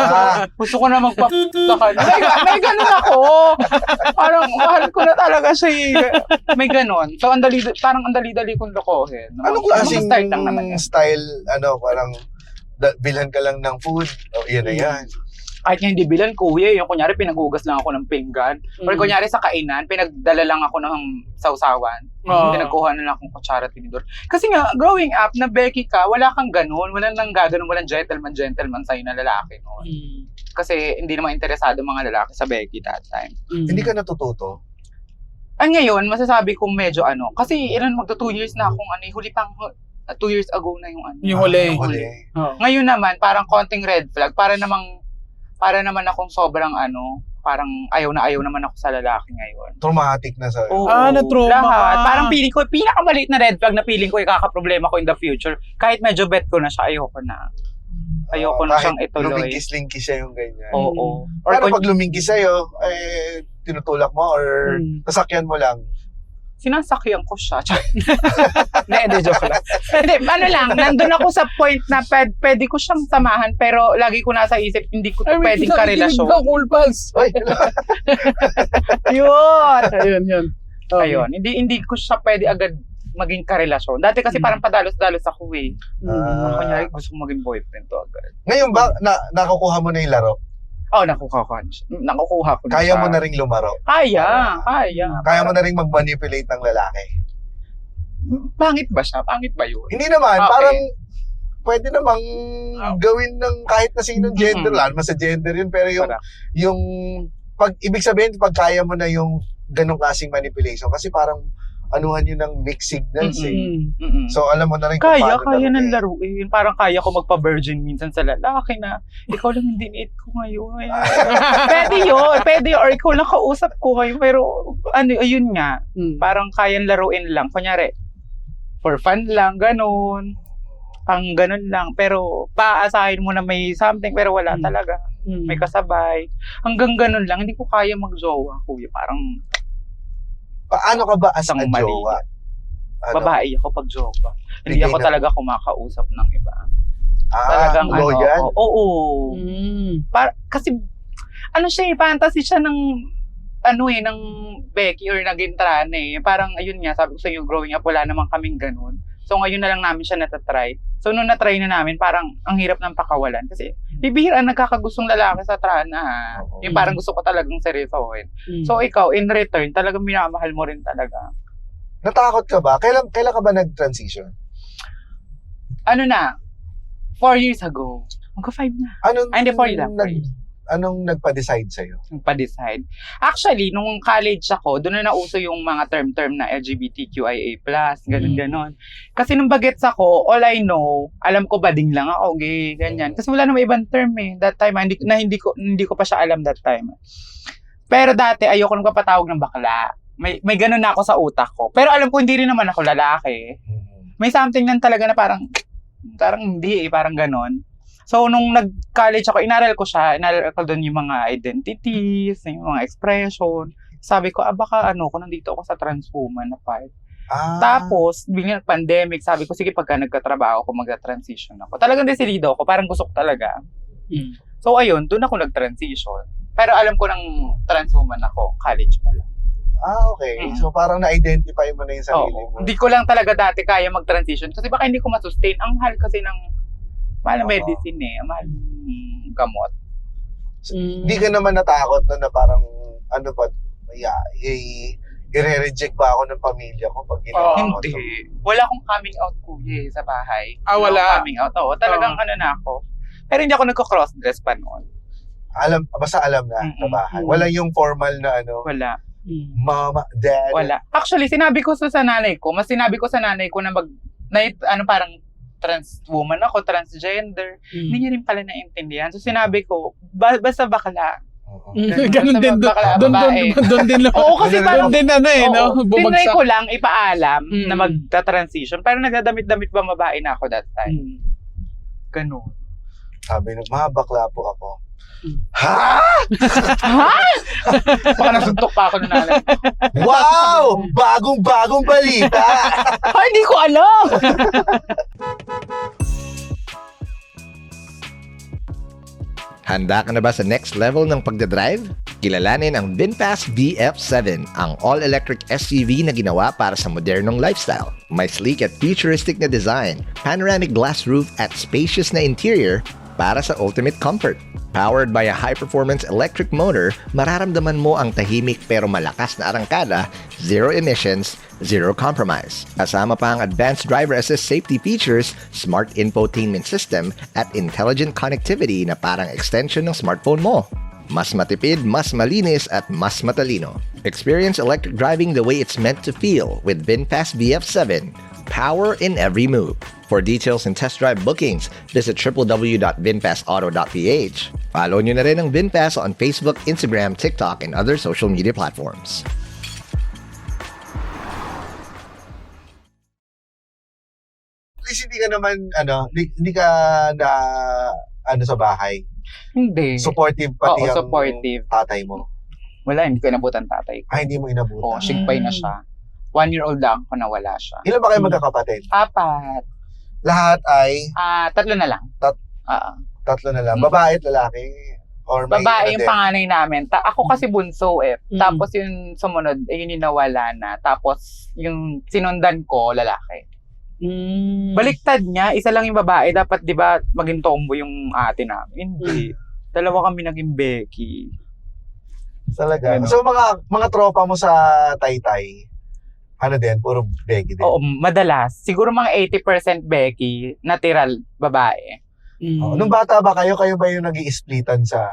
gusto ko na magpa-sa kanya. May ganun ako. Parang mahal ko na talaga siya. May ganun. So parang ang dali-dali kong lokohin. Anong klaseng style lang naman yan. style, parang bilhan ka lang ng food? O, yan na yan. Kahit nga hindi bilan, kuya, yung kunyari pinaghugas lang ako ng pinggan. Or kunyari sa kainan, pinagdala lang ako ng sausawan. Pinagkuha na lang akong kutsara at tinidor. Kasi nga, growing up, na Becky ka, wala kang ganun. Walang nang gaganon, walang gentleman sa'yo na lalaki noon. Kasi hindi naman interesado mga lalaki sa Becky that time. Hindi ka natututo? Ang ngayon, masasabi kong medyo kasi ilan magto 2 years na akong huli pang 2 years ago na yung Yung huli. Ngayon naman, parang konting red flag. Para naman akong sobrang parang ayaw naman ako sa lalaki ngayon. Traumatic na sa... Oo, na-trauma lahat. ka. Parang feeling ko, pinakamaliit na red flag na feeling ko ikakaproblema ko in the future. Kahit medyo bet ko na siya, ayoko na. Ayoko na siyang ituloy. Lumingkis-lingkis siya yung ganyan. Oo. Pero pag lumingkis sa'yo, tinutulak mo or nasakyan mo lang? Sinasakyan ko siya. Hindi, joke lang. Hindi, nandun ako sa point na pwede ko siyang samahan pero lagi ko nasa isip, hindi ko pwedeng karelasyon. Cool pals. Yun. Yun. Ayun, hindi ko siya pwede agad maging karelasyon. Dati kasi parang padalos-dalos ako eh. Kunyari gusto ko maging boyfriend to agad. Ngayon ba, nakukuha mo na yung laro? Nakukuha ko na Kaya siya. mo na ring lumaro? Kaya. Kaya mo na ring mag-manipulate ng lalaki? Pangit ba siya? Pangit ba yun? Hindi naman, Okay. parang pwede namang gawin ng kahit na sinong gender, lalo sa gender yun, pero yung ibig sabihin, pag kaya mo na yung ganong klaseng manipulation, kasi parang anuhan yun ng mixed signals So alam mo na rin kung Kaya paano ng laruin. Parang kaya ko magpa-virgin minsan sa lalaki na ikaw lang hindi need ko ngayon. Pwede yun. Or ikaw lang kausap ko ngayon. Pero ayun nga. Parang kayang laruin lang. Kunyari, for fun lang, ganun. Pang ganun lang. Pero paasahin mo na may something pero wala talaga. May kasabay. Hanggang ganun lang. Hindi ko kaya mag-jowa, kuya. Parang paano ka ba as a isang mali. jowa? Babae ako pag jowa. Hindi Bigay ako na- talaga kumakausap ng iba. Talagang loyal? Oo. Kasi siya fantasy siya ng ng Becky or naging Trane. Parang ayun nga, sabi ko sa iyo, growing up, wala namang kaming ganun. So ngayon na lang namin siya natatry. So nung natry na namin, parang ang hirap ng pakawalan. Kasi bibihira nagkakagustong lalaki sa Trana. Yung parang gusto ko talagang seryosohin. So ikaw, in return, talagang minamahal mo rin talaga. Natakot ka ba? Kailan ka ba nag-transition? 4 years ago. Magka-5 na. Hindi, 4 lang. Anong nagpa-decide sa'yo? Pa-decide. Actually, nung college ako, doon na nauso yung mga term na LGBTQIA+, ganun-ganon. Kasi nung bagets ako, all I know, alam ko bading lang ako, gay, ganyan. Kasi wala namang ibang term eh. That time, hindi ko pa siya alam that time. Pero dati, ayoko nang papatawag ng bakla. May ganun na ako sa utak ko. Pero alam ko, hindi rin naman ako lalaki. May something lang talaga na parang hindi eh, parang ganon. So, nung nag-college ako, inaral ko doon yung mga identities, yung mga expression. Sabi ko, baka kung nandito ako sa transwoman na part. Tapos, biglang pandemic, sabi ko, sige, pagka nagkatrabaho ako, mag-transition ako. Talagang desidido ako, parang gusto ko talaga. So, ayun, doon ako nag-transition. Pero alam ko ng transwoman ako, college pa lang. Okay. So, parang na-identify mo na yung sarili mo. Hindi ko lang talaga dati kaya mag-transition kasi baka hindi ko masustain. Ang mahal kasi ng mahal na medicine ang mahal ng gamot. Hindi ka naman natakot na parang i-re-reject ba ako ng pamilya ko pag ginawa mo Hindi. to? Wala akong coming out kuya sa bahay. Wala. akong coming out. Oo, talagang na ako. Pero hindi ako nagko-cross-dress pa noon. Basta alam na sa bahay. Wala yung formal na Wala. mama, dad. Wala. Actually, sinabi ko sa nanay ko na parang trans woman ako, transgender. Hindi niya rin pala naiintindihan. So sinabi ko, basta bakla. Ganun din. Doon din. Oo, kasi parang, doon din tinry bumagsak. ko lang ipaalam na magta-transition. Pero nagdadamit-damit ba babae na ako that time? Ganun. Sabi nung, bakla po ako. Ha? Ha? Baka nasuntok pa ako ng nanay. Wow! Bagong-bagong balita! Ay, hindi ko alam! Handa ka na ba sa next level ng pagdadrive? Kilalanin ang VinFast VF7, ang all-electric SUV na ginawa para sa modernong lifestyle. May sleek at futuristic na design, panoramic glass roof at spacious na interior para sa ultimate comfort. Powered by a high-performance electric motor, mararamdaman mo ang tahimik pero malakas na arangkada, zero emissions, zero compromise. Kasama pa ang advanced driver assist safety features, smart infotainment system, at intelligent connectivity na parang extension ng smartphone mo. Mas matipid, mas malinis, at mas matalino. Experience electric driving the way it's meant to feel with VinFast VF7. Power in every move. For details and test drive bookings, visit www.vinfastauto.ph. Follow nyo na rin ang VinFast on Facebook, Instagram, TikTok, and other social media platforms. At least hindi ka naman, hindi ka na, sa bahay. Hindi. Supportive pati Oo, ang supportive. tatay mo. Wala, hindi ko inabutan tatay ko. Ay, hindi mo Oo, inabutan. sigpay na siya. 1-year-old lang ako na wala siya. Ilan ba kayo magkakapatid? 4. Lahat ay 3 na lang. tatlo na lang. Babae at lalaki? Or may Babae yung din? panganay namin. Ako kasi bunso eh. Mm. Tapos yung sumunod, yun yung nawala na. Tapos yung sinundan ko, lalaki. Baliktad niya, isa lang yung babae. Dapat di ba maging tombo yung ate namin. Hindi. Dalawa kami naging Becky. Talaga. Ano? So mga tropa mo sa Taytay, ano din, puro Becky din. Oo, madalas. Siguro mga 80% Becky, natural babae. Oh, nung bata ba kayo ba yung nag-i-splitan sa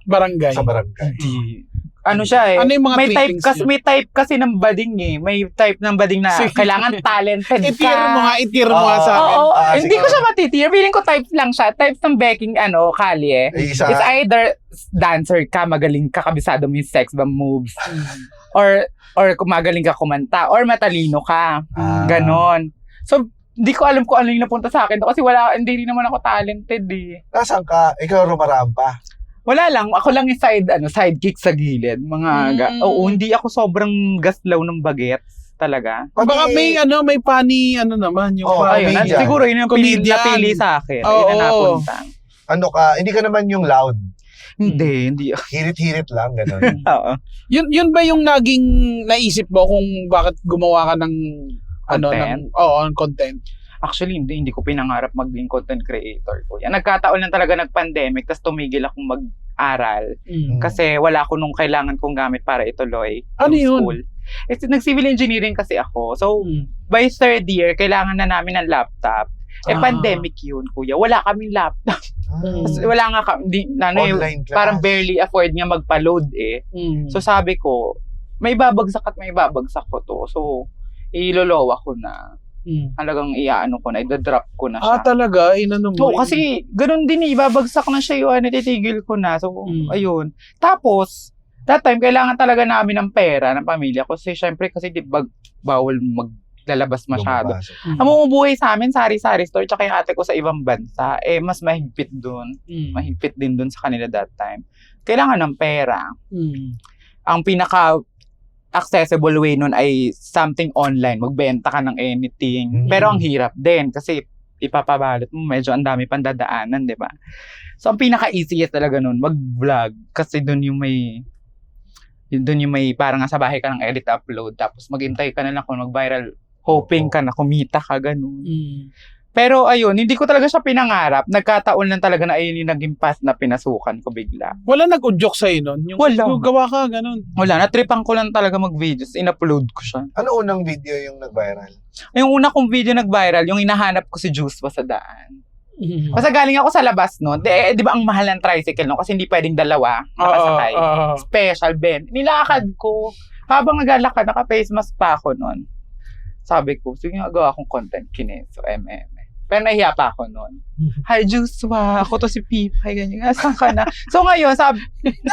Barangay. barangay? Di. Ano siya eh. Ano yung mga trippings may type kasi ng bading eh. May type ng bading na Sige. kailangan talented ka. I-tier mo nga sa akin. Oo, hindi sige. ko siya matitier. Feeling ko type lang siya. Type ng Becking kalye. Isa. It's either dancer ka, magaling ka, kabisado mo yung sex bomb moves. or kung magaling ka kumanta. Or matalino ka. Ganon. So, hindi ko alam kung ano yung napunta sa akin. Kasi hindi rin naman ako talented eh. Nasaan ka? Ikaw rumarampa. Wala lang. Ako lang yung sidekick sa gilid. Oo, hindi ako sobrang gaslaw ng bagets. Talaga. Baka may funny naman yung Ayun, comedian. siguro yun yung Comedian. napili sa akin. Oo. Yun na napunta. Ano ka? Hindi ka naman yung loud. Hindi. Hirit-hirit lang, gano'n. Oo. Yun ba yung naging naisip mo kung bakit gumawa ka ng Content? ng content? Actually, hindi ko pinangarap maging content creator ko. Yan, nagkataon lang talaga nag-pandemic, tapos tumigil akong mag-aral. Kasi wala ko nung kailangan kong gamit para ituloy Ano yung yun? school. Civil engineering kasi ako. So, by 3rd year, kailangan na namin ng laptop. Pandemic yun, kuya. Wala kaming laptop. Kasi wala nga Online class. parang barely afford nga magpa-load eh. So sabi ko, may babagsak ko to. So, ilolowa ko na. Halagang iaano ko na, idadrop ko na siya. Talaga? Inano mo? Oo, kasi ganun din ibabagsak na siya yung titigil ko na. So, ayun. Tapos, that time, kailangan talaga namin ng pera ng pamilya ko. Kasi syempre, bawal maglalabas masyado. Ang bumubuhay sa amin, sari-sari store, tsaka yung ate ko sa ibang bansa, mas mahigpit dun. Mahigpit din dun sa kanila that time. Kailangan ng pera. Ang accessible way nun ay something online. Magbenta ka ng anything. Pero ang hirap din kasi ipapabalot mo. Medyo ang dami pandadaanan, di ba? So, ang pinaka-easiest talaga nun, mag-vlog. Kasi dun yung may parang sa bahay ka ng edit upload. Tapos maghintay ka na lang kung mag-viral. Hoping ka na kumita ka, ganun. Pero ayun, hindi ko talaga siya pinangarap. Nagkataon lang talaga na ayun yung naging path na pinasukan ko bigla. Wala nag-udyok sa'yo nun? Wala. Yung gawa ka, ganun. Wala, natripan ko lang talaga mag-videos. In-upload ko siya. Ano unang video yung nag-viral? Yung una kong video nag-viral, yung hinahanap ko si Juice pa sa daan. Kasi galing ako sa labas noon. Di ba ang mahal ng tricycle no? Kasi hindi pwedeng dalawa nakasakay. Special Ben. Nilakad ko. Habang naglalakad, naka-face mask pa ako noon. Sabi ko, sige nga gawa akong content kineso, Pero nahiya pa ako noon. Hi, Joshua. Ako to si Pipay. Ganyan. Saan ka na? So ngayon,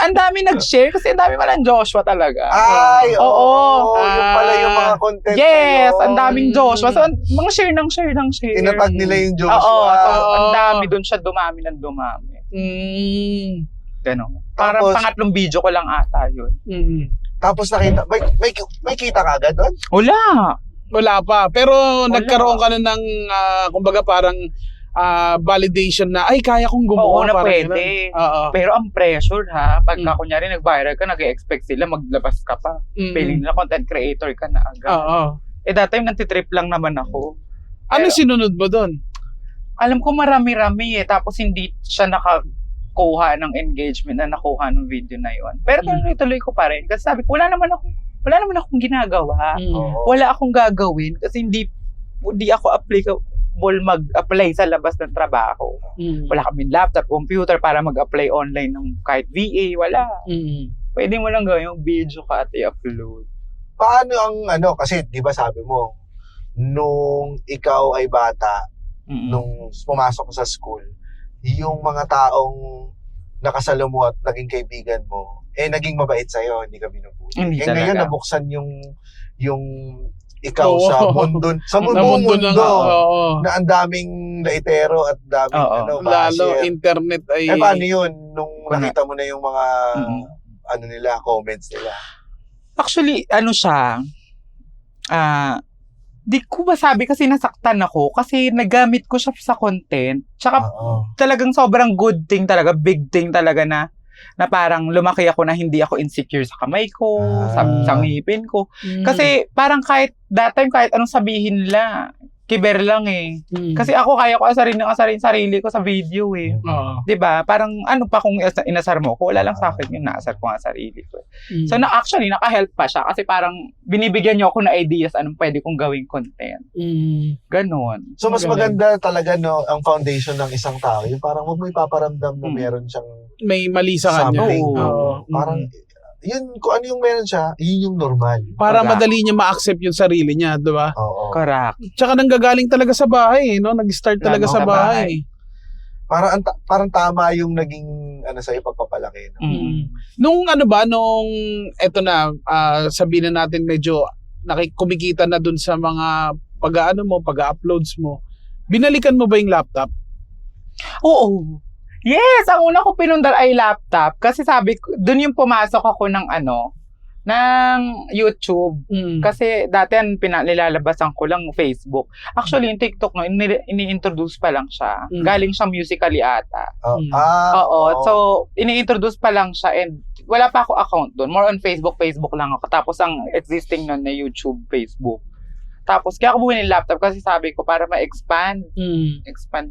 ang dami nag-share kasi ang dami malang Joshua talaga. Ay, Oo. Yung pala yung mga content Yes, na yun. ang daming Joshua. So, mga share ng share. Tinatag nila yung Joshua. Oo. So, ang dami doon siya dumami ng dumami. Ganon. Parang Tapos- pangatlong video ko lang ata yun. Tapos nakita, may kita ka agad doon? Wala. Wala pa. Pero nagkaroon ka na ng, kumbaga parang validation na, ay, kaya kong Oo, gumawa. na parang pwede. ganun. Oo. Pero ang pressure ha, pagka kunyari nag-viral ka, nag-expect sila maglabas ka pa. Feeling nila content creator ka na agad. Oo. That time, nantitrip lang naman ako. Ano Pero- sinunod mo doon? Alam ko marami-rami tapos hindi siya nakakuha ng engagement na nakuha ng video na yon. Pero tuloy ko pa rin. Kasi sabi ko, wala naman akong ginagawa. Oo. Wala akong gagawin kasi hindi ako applicable mag-apply sa labas ng trabaho. Wala kaming laptop, computer para mag-apply online ng kahit VA, wala. Pwede mo lang gawin yung video ka at i-upload. Paano kasi di ba sabi mo, nung ikaw ay bata, nung pumasok ka sa school, yung mga taong nakasalo mo at naging kaibigan mo, naging mabait sa'yo, hindi ka binubuti. Hindi Ngayon, talaga. nabuksan yung ikaw sa Oo. mundo, sa Na buong mundo mundo, ng, oo. na ang daming laitero at daming Oo. Lalo, basher. internet ay... Paano yun, nung Kuna- nakita mo na yung mga, Mhm. nila, comments nila? Actually, siya, di ko masabi kasi nasaktan ako kasi nagamit ko siya sa content. Tsaka Oo. talagang sobrang good thing talaga, big thing talaga na parang lumaki ako na hindi ako insecure sa kamay ko, sa ngipin ko. Kasi parang kahit that time, kahit anong sabihin nila, kiber lang eh. Kasi ako kaya ko asarin sarili ko sa video eh. Oo. 'Di ba? Parang ano pa kung inasar mo ko, wala lang sa akin yun, naasar ko nga sarili ko. So actually naka-help pa siya kasi parang binibigyan niyo ako ng ideas anong pwede kong gawing content. Ganon. So, mas Magaling. maganda talaga, no, ang foundation ng isang tao, yung parang huwag mo ipaparamdam na Mm. meron siyang May mali sa kanya. something. Oo. Oo. Parang, yun, kung ano yung meron siya, yun yung normal. Para Correct. madali niya ma-accept yung sarili niya, di ba? Oo. Correct. Tsaka nanggagaling talaga sa bahay, no? Nag-start talaga Lalo sa sa bahay. Parang tama yung naging, sa'yo, pagpapalaki. No? Nung eto na, sabihin na natin medyo kumikita na dun sa mga pag-uploads mo, binalikan mo ba yung laptop? Oo. Yes, ang una ko pinundar ay laptop kasi sabi ko, dun yung pumasok ako ng ng YouTube. Kasi dati nilalabas ko lang Facebook. Actually, yung TikTok no, ini-introduce pa lang siya. Galing siya Musical.ly ata. Oo. So, ini-introduce pa lang siya and wala pa ako account doon. More on Facebook lang ako. Tapos ang existing nun na YouTube, Facebook. Tapos kaya ako bumili ng laptop kasi sabi ko para ma-expand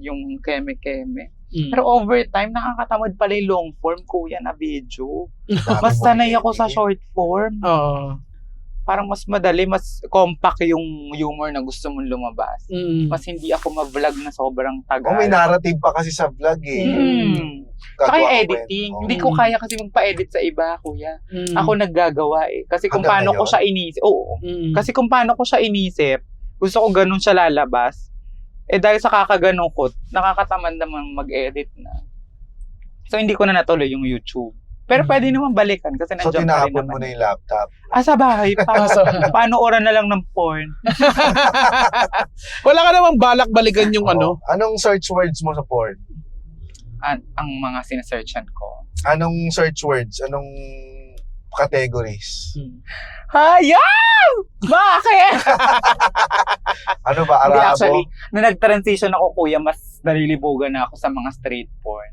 yung keme-keme. Pero over time, nakakatamad pala yung long form, kuya, na video. Mas sanay ako sa short form. Oo. Parang mas madali, mas compact yung humor na gusto mong lumabas. Mas hindi ako ma-vlog na sobrang tagal. May narrative pa kasi sa vlog eh. Saka yung Gagawa ka editing. kwento. Hindi ko kaya kasi magpa-edit sa iba, kuya. Ako naggagawa eh. Kasi kung Hanggang paano ko ngayon? siya inisip. Oo. Kasi kung paano ko siya inisip, gusto ko ganun siya lalabas. Dahil sa kakaganon ko, nakakatamad naman mag-edit na. So, hindi ko na natuloy yung YouTube. Pero pwede naman balikan kasi So, nandiyan pa rin tinapon mo naman. na yung laptop. Sa bahay pa. Paano oras na lang ng porn? Wala ka namang balak balikan yung Oo. Anong search words mo sa porn? Ang mga sinesearchan ko. Anong search words? Anong categories? Hayam! Bakit? Ano ba? Hindi, Arabo? actually, na nag-transition ako, kuya, mas nalilibugan na ako sa mga straight porn.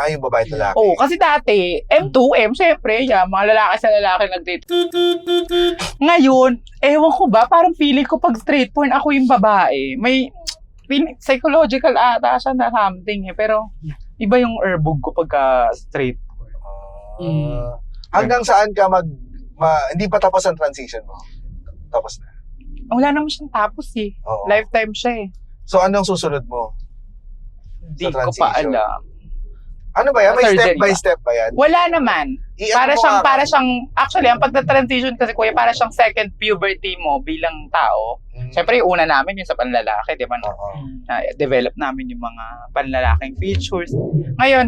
Yung babae at lalaki. Oo, kasi dati, M2M, syempre, mga lalaki sa lalaki nag-date. Ngayon, ewan ko ba, parang feeling ko pag straight porn, ako yung babae. May psychological ata siya na something eh, pero iba yung erbog ko pagka straight porn. Hanggang saan ka hindi pa tapos ang transition mo? Tapos na. Wala naman siyang tapos eh. Oo. Lifetime siya eh. So, anong susunod mo? Hindi Sa ko pa transition. alam. Ano ba yan? May Surgery step by ba? step ba yan? Wala naman. I-ano mo nga- Para siyang, actually, ang pagta-transition kasi kuya, para siyang second puberty mo bilang tao. Siyempre, yung una namin yung sa panlalaki, di ba? Oo. Develop namin yung mga panlalaking features. Ngayon,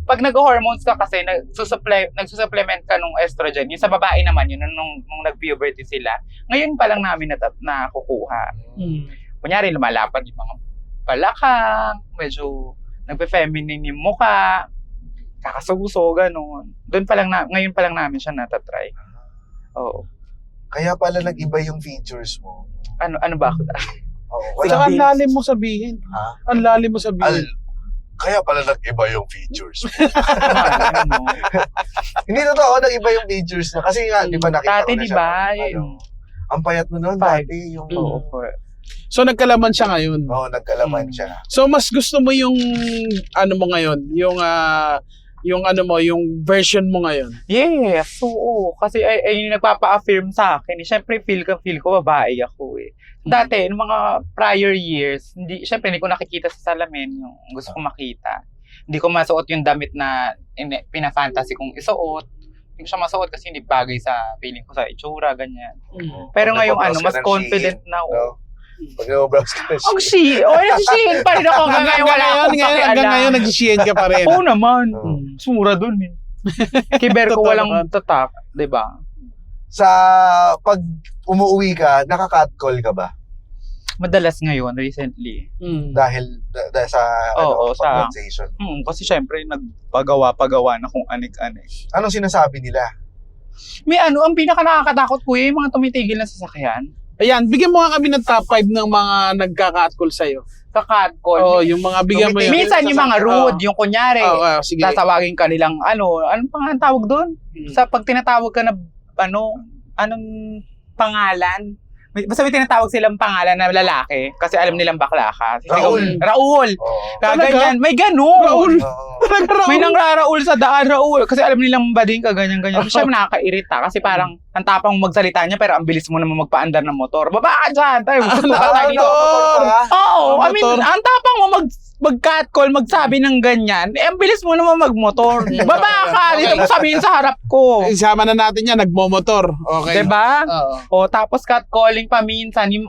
pag nag-hormones ka kasi, nagsusupplement ka nung estrogen, yung sa babae naman, yun, nung nag-puberty sila, ngayon pa lang namin nakukuha. Kunyari, lumalapad yung mga balakang, medyo nagpe-feminine yung mukha. kakasuso, ganun. Ngayon pa lang namin siya natatry. Oo. Kaya pala nag-iba yung features mo. Ano ba ako? Oo, Saka wala. ang lalim mo sabihin. Ha? Ang lalim mo sabihin. Kaya pala nag-iba yung features mo. Ano? Hindi totoo, nag-iba yung features na. Kasi nga, di ba nakita Dati, ko na di siya. ba? Ang payat mo noon, Five. dati. Yung, Oo. So nagkalaman siya ngayon. Oo, nagkalaman siya. So mas gusto mo yung ano mo ngayon, yung ano mo, yung version mo ngayon. Yes, oo. Kasi ay yung nagpapa-affirm sa akin. Siyempre, feel ko babae ako eh. Dati, ng mga prior years, siyempre hindi ko nakikita sa salamin yung gusto ko makita. Hindi ko masuot yung damit na pina-fantasy kong isuot. Hindi ko siya masuot kasi hindi bagay sa feeling ko sa itsura, ganyan. Pero Pag ngayong nagbabrowse ka mas ng confident Shein, na ako. no? Pag nag-browse ka ng Ang Shein. Shein pa rin ako. Hanggang wala akong Hanggang ngayon nag-Shein ka pa rin. Oo naman. Oo. Sumura dun eh. Kiber ko Totoo walang naman. tatak, di ba? Sa pag umuwi ka, naka-catcall ka ba? Madalas ngayon, recently. Dahil sa Oo, sa- pag-relaxation. Kasi syempre, nagpagawa-pagawa na kung anik-anik. Anong sinasabi nila? May ang pinaka nakakatakot ko yung mga tumitigil na sasakyan. Ayan, bigyan mo nga kami ng top 5 ng mga nagka-catcall sa'yo. Ka-catcall. Oo, yung mga bigyan mo yun. Minsan yung mga rude, yung kunyari, Oo, sige. tatawagin ka nilang anong pang tawag doon? Sa pag tinatawag ka na anong pangalan? Basta may tinatawag silang pangalan na lalaki kasi alam nilang bakla ka. Raul. Oo. Kaganyan. May ganun. Raul. Oo. Talaga, Raul. May nangraraul sa daan, Raul. Kasi alam nilang bading ka, ganyan-ganyan. Siya nakakairita kasi parang ang tapang magsalita niya pero ang bilis mo naman magpaandar ng motor. Baba ka dyan. Tayo, gusto ka tayo dito. Oo, I mean, Motor. ang tapang mo mag-catcall, magsabi ng ganyan. Ang bilis mo naman magmotor. Baba ka, dito mo sabihin sa harap ko. Isama na natin yan, nagmomotor. Okay. Diba? Oo. O tapos catcalling pa minsan yung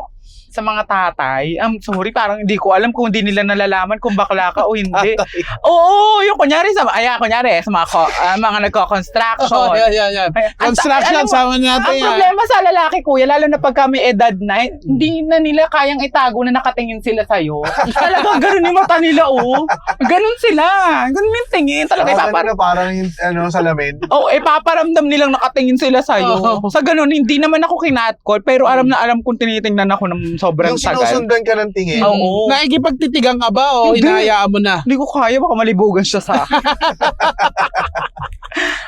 sa mga tatay. Sorry, parang hindi ko alam kung hindi nila nalalaman kung bakla ka o hindi. Oo, yung kunyari sa mga nagko-construction. Oh, yan. Construction, sama natin Ang yan. problema sa lalaki, kuya, lalo na pag kami edad na, hindi na nila kayang itago na nakatingin sila sa'yo. Talagang ganun yung mata nila, oh. Ganun sila. Ganun yung tingin. Talaga Parang yung salamin. ipaparamdam nilang nakatingin sila sa'yo. Sa ganun, hindi naman ako kinatcall, pero alam na alam kung tinitingnan ako ng sobrang Yung tagal. sinusundan ka ng tingin. Oo. Nakikipagtitigan ka ba o Hindi. hinahayaan mo na? Hindi ko kaya, baka malibugan siya sa akin.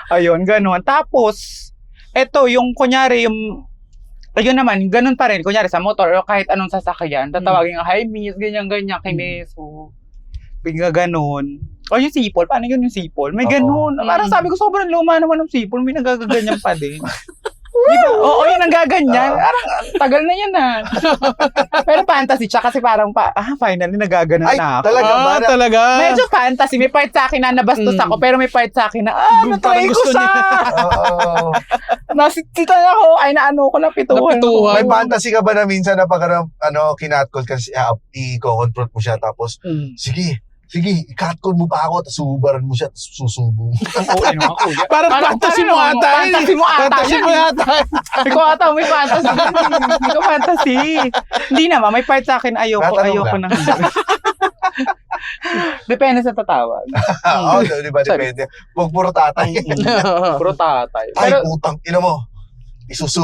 Ayun, ganun. Tapos, eto, yung kunyari, ayun naman, ganun pa rin. Kunyari sa motor o kahit anong sasakyan, tatawagin nga, hi miss, ganyan-ganyan, kinis. So, bigla ganun. O yung sipol, paano yun yung sipol? May ganun. Parang sabi ko, sobrang luma naman ng sipol, may nagagaganyan pa din. Diba? Oo, yung nagaganyan. Parang tagal na yan ah. Pero fantasy siya kasi parang finally nagaganan Ay, na ako. talaga ba? Talaga. Medyo fantasy. May part sa akin na nabastos ako, pero may part sa akin na, natry ko gusto siya. Oo. Nasita ako, ay naano ko, napituhan. Napituhan. May fantasy ka ba na minsan na pag kinatcall kasi i-confront mo siya tapos sige, i-catcall mo pa ako, tapos subaran mo siya, tapos susubo mo. Parang fantasy mo ata. Fantasy mo ata. Fantasy mo ata. Ikaw ata, may fantasy. Ikaw fantasy. Hindi naman, may part sa akin, ayoko Tatanong na. Depende sa tatawag. Oo, di ba? Depende. Huwag puro tatay. Puro tatay. Ay, Pero, putang, ina mo. Isusu.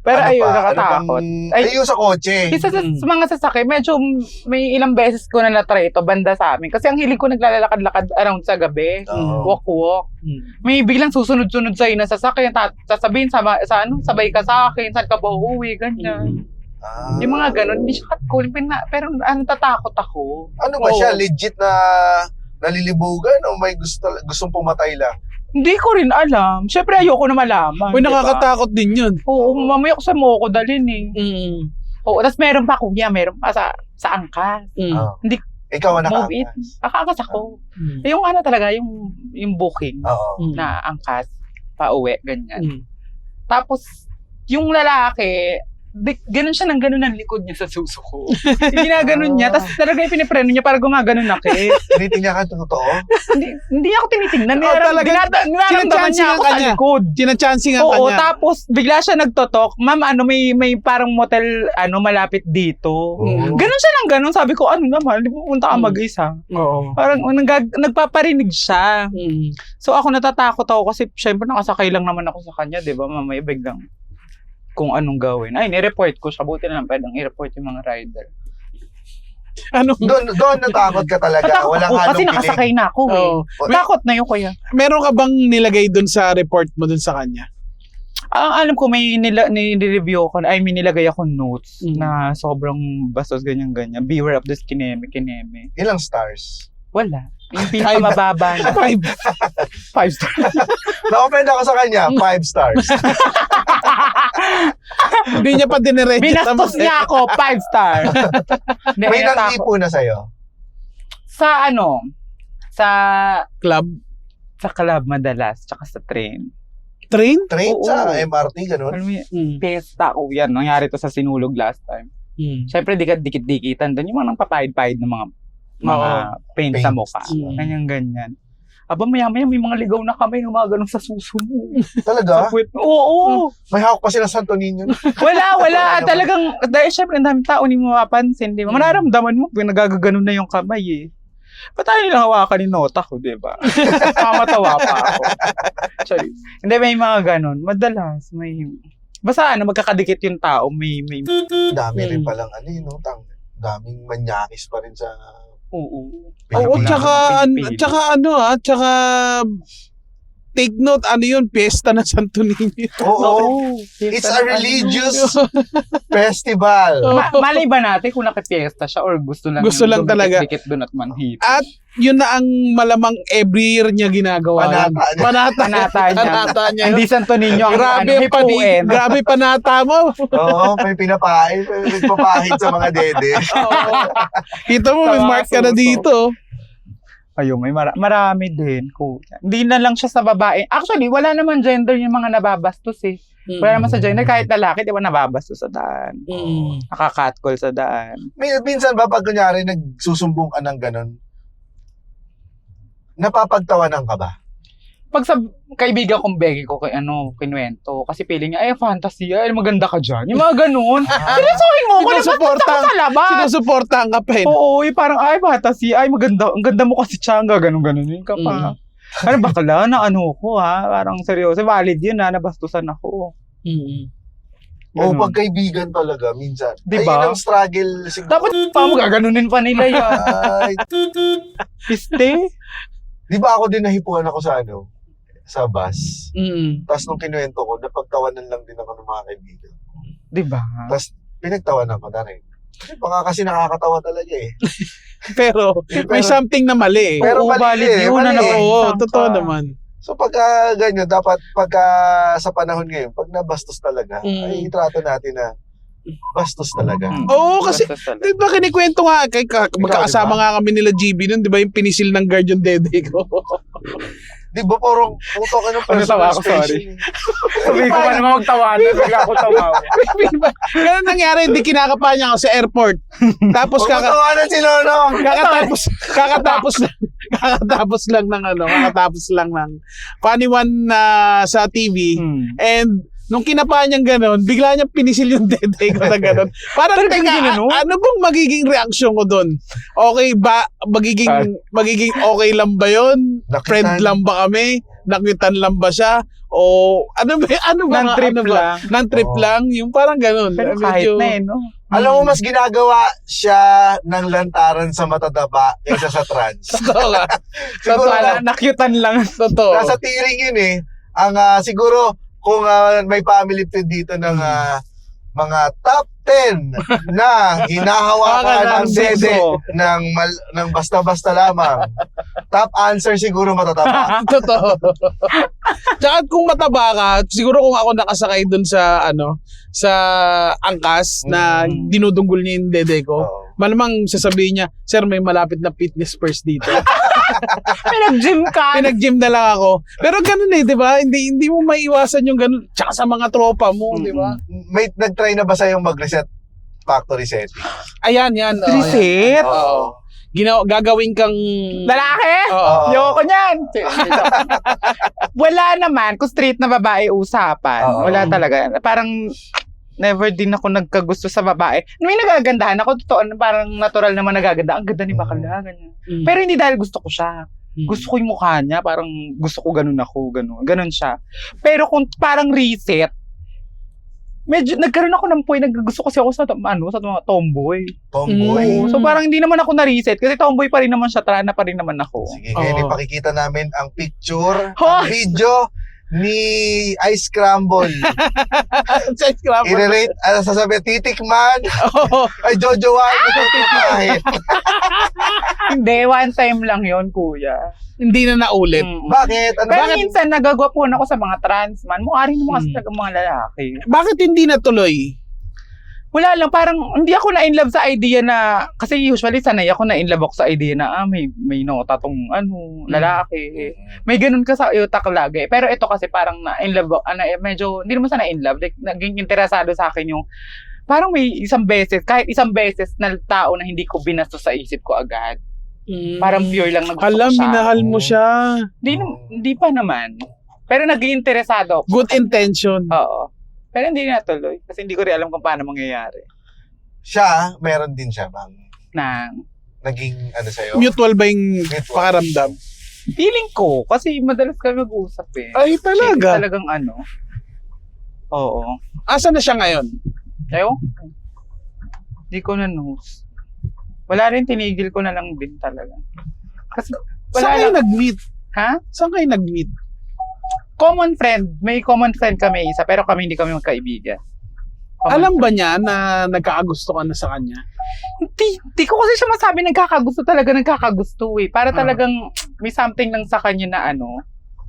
Pero ayun, nakatakot. Ayun sa kotse. Isa sa mga sasakay, medyo may ilang beses ko na natry ito banda sa amin. Kasi ang hilig ko naglalakad-lakad around sa gabi. Walk-walk. May biglang susunod-sunod sa'yo na sasakyan. Sasabihin, sabay ka sa akin, saan ka ba uuwi, ganyan. Yung mga ganun, hindi siya catcalling. Pero tatakot ako. Ano ba siya? Legit na nalilibugan o may gustong pumatay lang? Hindi ko rin alam. Siyempre, ayoko na malaman. Uy, nakakatakot din yun. Oo, mamaya ko sa moko dalhin eh. Oo, tapos meron pa meron pa sa angkas. Hindi. Ikaw ang Move it. nakaangkas. Nakaangkas ako. Yung talaga, yung booking Oo. na angkas, pa-uwi, ganyan. Tapos, yung lalaki, ganun siya ng ganun ang likod niya sa suso ko. Ginaganon niya, tapos talaga yung pinipreno niya para gumaganon na Tinitingnan ka totoo? hindi ako tinitingnan. talaga, Nararamdaman niya ako sa likod. Chinachancing ang Oo, kanya. tapos bigla siya nagtotok, ma'am, may parang motel, malapit dito. Ganun siya ng ganun. Sabi ko, ano naman, di pupunta ka mag-isa. Oo. Parang nagpaparinig siya. So ako natatakot ako kasi syempre nakasakay lang naman ako sa kanya, di ba? Mamaya biglang kung anong gawin. Ay, nireport ko siya. Buti na lang pwedeng i-report yung mga rider. Ano? Doon natakot ka talaga. Natakot Walang ako kasi halong nakasakay piling. na ako Oo. Takot na yun kuya. Meron ka bang nilagay dun sa report mo dun sa kanya? Alam ko may nireview ko, may nilagay ako notes na sobrang bastos ganyan-ganyan. Beware of this kineme. Ilang stars? Wala. Yung pinakamababa na. 5 stars. Na-offend ako sa kanya, 5 stars. Hindi niya pa diniretso. Binastos niya ako, 5 stars. May nang-ipo na sa'yo? Sa Club? sa club madalas, tsaka sa train. Train? Train Oo. sa MRT, ganun? Alam mo yun, pesta ko yan. Nangyari to sa Sinulog last time. Siyempre, dikit-dikitan doon. Yung mga nang papahid-pahid ng mga paint sa Paint. mukha. Ganyan-ganyan. Aba, maya-maya may mga ligaw na kamay ng mga ganun sa suso mo. Talaga? Sa puwet. Oo. May hawak pa sila sa Santo Niño. Wala. Talagang, dahil syempre, ang daming tao, hindi mo mapapansin. Di ba? Manaramdaman mo, nagagaganon na yung kamay eh. Ba't tayo nilang hawakan ni Nota ko, di ba? Mamatawa pa ako. Sorry. Hindi, may mga ganun. Madalas, may... Basta magkakadikit yung tao, may... Dami rin palang daming manyakis pa rin sa... Oo. Oo, tsaka take note, yun, piyesta ng Santo Niño. Oo. It's a religious festival. Malay ba natin kung nakipiesta siya or gusto lang talaga. Dikit doon at manhip. At yun na ang malamang every year niya ginagawa. Panata niya. Hindi Santo Niño ang hipuin. Grabe panata mo. Oo, may pinapahid. May nagpapahid sa mga dede. Kita mo, may Sa mga mark ka na suso. dito. Ayun, may marami din. Hindi na lang siya sa babae. Actually, wala naman gender yung mga nababastos eh. Wala naman sa gender. Kahit lalaki, di ba nababastos sa daan. Nakakatcall sa daan. Minsan ba pag kunyari nagsusumbong ka ng ganun, napapagtawanan ka ba? Pag sa kaibigan kong Becky ko kinuwento, kasi feeling niya, fantasy, maganda ka dyan. Yung mga ganun. Sinusuhin mo ko, Sinusuportahan. sa labas. Sinusuportahan ka pa eh. Oo, parang, fantasy, maganda, ang ganda mo kasi Changa, ganun-ganun. Yung ka pa. Ano bakla, na ko ha, parang seryoso, valid yun ha, nabastusan ako. O pag kaibigan talaga, minsan. Diba? Ayun ang struggle. Siguro. Dapat pa magaganunin pa nila yan. Ay, Piste? di ba ako din nahipuan ako sa bus. Tapos nung kinuwento ko, napagtawanan lang din ako ng mga kaibigan. Diba? Tapos pinagtawanan ko na rin. Baka kasi nakakatawa talaga eh. Pero may something na mali eh. Pero Oo, mali valid eh, yun. mali eh. Oo, totoo naman. So pagka ganyan, dapat pagka sa panahon ngayon, pag nabastos talaga, ay itrato natin na bastos talaga. Oo, kasi di ba kinikwento nga, magkakasama nga kami nila GB nun, di ba yung pinisil ng guard yung dede ko? Di ba parang puto ka ng tawa personal ako, sorry. space? Sabi ko pa naman magtawanan, bigla ako tawawa. Ganun nangyari, hindi kinakapa niya ako sa airport. Tapos Pagkatawanan si Nonong! kakatapos lang ng funny one na sa TV. And nung kinapa niyang gano'n, bigla niyang pinisil yung dede ko na gano'n. Parang ano bang magiging reaksyon ko doon? Okay ba? Magiging okay lang ba yun? Nakitan. Friend lang ba kami? Nakitan lang ba siya? O ano ba? Nang-trip lang. Nang-trip lang? Yung parang gano'n. Pero kahit na no? Alam mo, mas ginagawa siya ng lantaran sa matadaba kaysa sa trans. Totoo nga. Siguro, Nakyutan lang. Totoo. nasa tiring yun eh. Ang siguro, kung may family feud dito ng mga top 10 na hinahawakan ng dede ng basta-basta lamang. Top answer siguro matataba. Totoo. Tsaka kung mataba ka, siguro kung ako nakasakay dun sa sa angkas na dinudunggol niya yung dede ko, Oo. malamang sasabihin niya, sir, may malapit na fitness first dito. Pinag-gym ka. Pinag-gym na lang ako. Pero ganun eh, di ba? Hindi mo maiwasan yung ganun. Tsaka sa mga tropa mo, di ba? May nag-try na ba sa'yo mag-reset factory setting? Ayan, yan. Oh, Reset? Oo. Gagawin kang... Lalaki? Oo. Yoko niyan. Wala naman. Kung straight na babae usapan. Oo. Wala talaga. Parang never din ako nagkagusto sa babae. May nagagandahan ako. Totoo, parang natural naman nagaganda. Ang ganda ni Bakala. Ganyan. Mm. Pero hindi dahil gusto ko siya. Mm. Gusto ko yung mukha niya. Parang gusto ko ganun ako. Ganun siya. Pero kung parang reset, medyo nagkaroon ako ng point, gusto kasi ako sa mga tomboy. Tomboy. Mm. So parang hindi naman ako na-reset kasi tomboy pa rin naman siya, trana pa rin naman ako. Sige, ngayon Oo. ipakikita namin ang picture, Hoy! ang video ni Ice Scramble. Sa scrapper. I-rate, sasabi, titikman, Oo. ay jojoan, ito Hindi, one time lang yon kuya. Hindi na naulit. Mm. Bakit? Ano Pero bakit? minsan nagagwapon ako sa mga trans man. Mukha rin naman kasi talaga mga lalaki. Bakit hindi natuloy? Wala lang, parang hindi ako na in love sa idea na, kasi usually sanay ako na in love ako sa idea na may nota tong lalaki. May ganun ka sa utak lagi. Pero ito kasi parang na in love, medyo, hindi naman sana in love, like, naging interesado sa akin yung, parang may kahit isang beses na tao na hindi ko binastos sa isip ko agad. Parang pure lang na gusto Hala, ko siya. minahal mo siya. Hindi pa naman. Pero naging interesado ako. Good intention. Oo. Pero hindi natuloy. Kasi hindi ko rin alam kung paano mangyayari. Siya, meron din siya bang Nang naging ano sa'yo? Mutual ba yung Mutual. pakaramdam? feeling ko, kasi madalas kami mag-usap eh. Ay, talaga? Talagang ano. Oo. Asa na siya ngayon? Ewan ko. Hindi ko na knows. Wala rin, tinigil ko na lang din talaga. Kasi wala Saan kayo lang. nag-meet? Ha? Saan kayo nag-meet? Common friend. May common friend kami isa, pero kami hindi kami magkaibigan. Common Alam ba friend. niya na nagkakagusto ka na sa kanya? Hindi ko kasi siya masabi nagkakagusto eh. Para talagang may something lang sa kanya na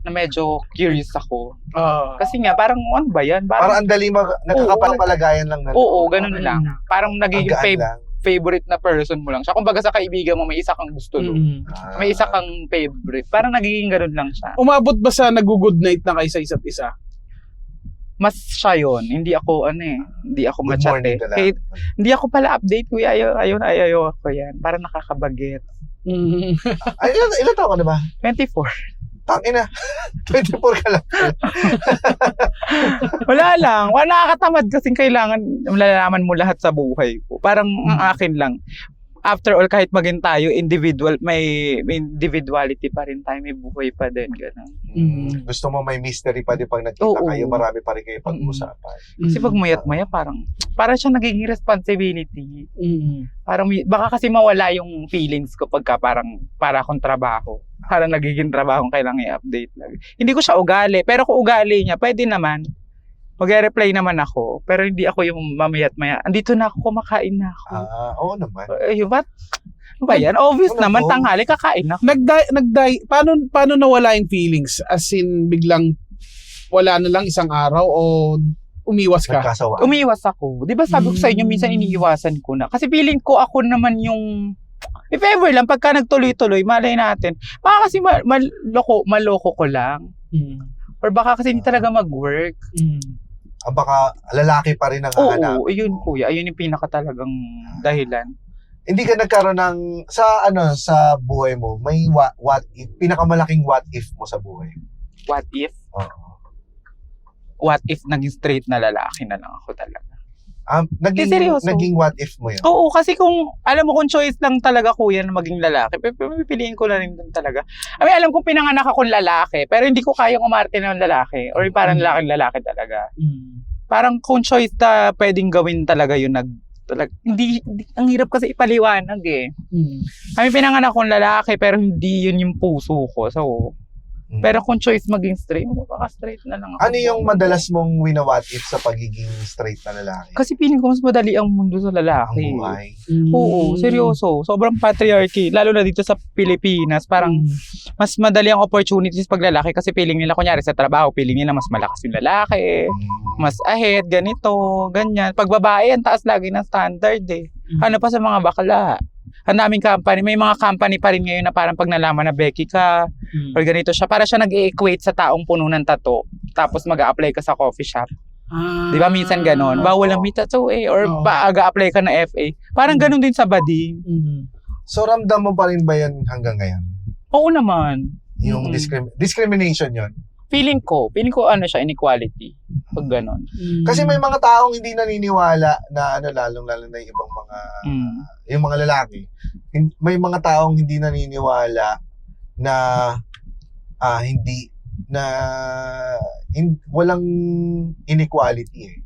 na medyo curious ako. Kasi nga, parang ano ba yan? Parang ang dali nakakapalagayan lang na. Oo, ganun lang. Parang nagiging Ang gaan lang. favorite na person mo lang siya. Kung baga sa kaibigan mo, may isa kang gusto doon. Ah. May isa kang favorite. Parang nagiging ganun lang siya. Umabot ba sa nag-good night na kayo sa isa't isa? Mas siya yun. Hindi ako, hindi ako Good ma-chat morning eh. ka lang. Kahit, hindi ako pala update, kuya. Ayaw ako yan. Parang nakakabaget. Ay, ilan taon ka na ba? 24. Tangina. 24 ka lang. Wala lang. Wala, nakakatamad kasing kailangan malalaman mo lahat sa buhay ko. Parang ang akin lang. After all, kahit maging tayo, individual, may individuality pa rin tayo. May buhay pa din. Ganun. Gusto mo may mystery pa din pag nagkita Oo. kayo, marami pa rin kayo pag-usapan. Kasi pag mayat-maya, parang siya nagiging responsibility. Parang baka kasi mawala yung feelings ko pagka para akong trabaho. Parang nagiging trabaho kailangan i-update lagi. Hindi ko siya ugali, pero kung ugali niya, pwede naman. Mag-reply naman ako, pero hindi ako yung mamayat-maya. Andito na ako, kumakain na ako. Oo naman. What? Ano ba yan? Obvious Ano naman, to? tanghali, kakain ako. Paano nawala yung feelings? As in, biglang wala na lang isang araw o umiwas ka? Nagkasawaan. Umiwas ako. Di ba sabi ko sa inyo, minsan iniiwasan ko na. Kasi feeling ko ako naman yung, if ever lang, pagka nagtuloy-tuloy, malay natin. Baka kasi maloko ko lang. Or baka kasi hindi talaga mag-work. Baka lalaki pa rin ang hahanap. Oo, yun kuya. Ayun yung pinaka talagang dahilan. Hindi ka nagkaroon ng sa buhay mo, may what if, pinakamalaking what if mo sa buhay. What if? Oo. What if naging straight na lalaki na lang ako talaga? Naging seryoso. what if mo yun? Oo, kasi kung, alam mo, kung choice lang talaga kuya na maging lalaki, pipiliin ko na rin dun talaga. I mean, alam kong pinanganak akong lalaki, pero hindi ko kayang umarte ng lalaki. Or parang lalaki talaga. Parang kung choice na pwedeng gawin talaga yun, hindi, ang hirap kasi ipaliwanag eh. I mean, pinanganak akong lalaki, pero hindi yun yung puso ko. So, pero kung choice maging straight, baka straight na lang ako. Ano yung madalas mong wina-what if sa pagiging straight na lalaki? Kasi feeling ko mas madali ang mundo sa Ang lalaki. buhay. Oo, seryoso. Sobrang patriarchy. Lalo na dito sa Pilipinas. Parang mas madali ang opportunities pag lalaki kasi feeling nila, kunyari sa trabaho, feeling nila mas malakas yung lalaki. Mas ahead, ganito, ganyan. Pag babae, ang taas lagi ng standard eh. Ano pa sa mga bakla? Ang daming company, may mga company pa rin ngayon na parang pag nalaman na Becky ka, or ganito siya, para siya nag-equate sa taong puno ng tattoo, tapos mag-a-apply ka sa coffee shop. Di ba minsan ganon? Bawal ang may tattoo or mag-a-apply ka na FA. Parang ganon din sa bading. So, ramdam mo pa rin ba yan hanggang ngayon? Oo naman. Yung discrimination yon. Feeling ko ano siya, inequality. Pag ganon. Kasi may mga taong hindi naniniwala na lalong-lalo na yung ibang mga yung mga lalaki. May mga taong hindi naniniwala na walang inequality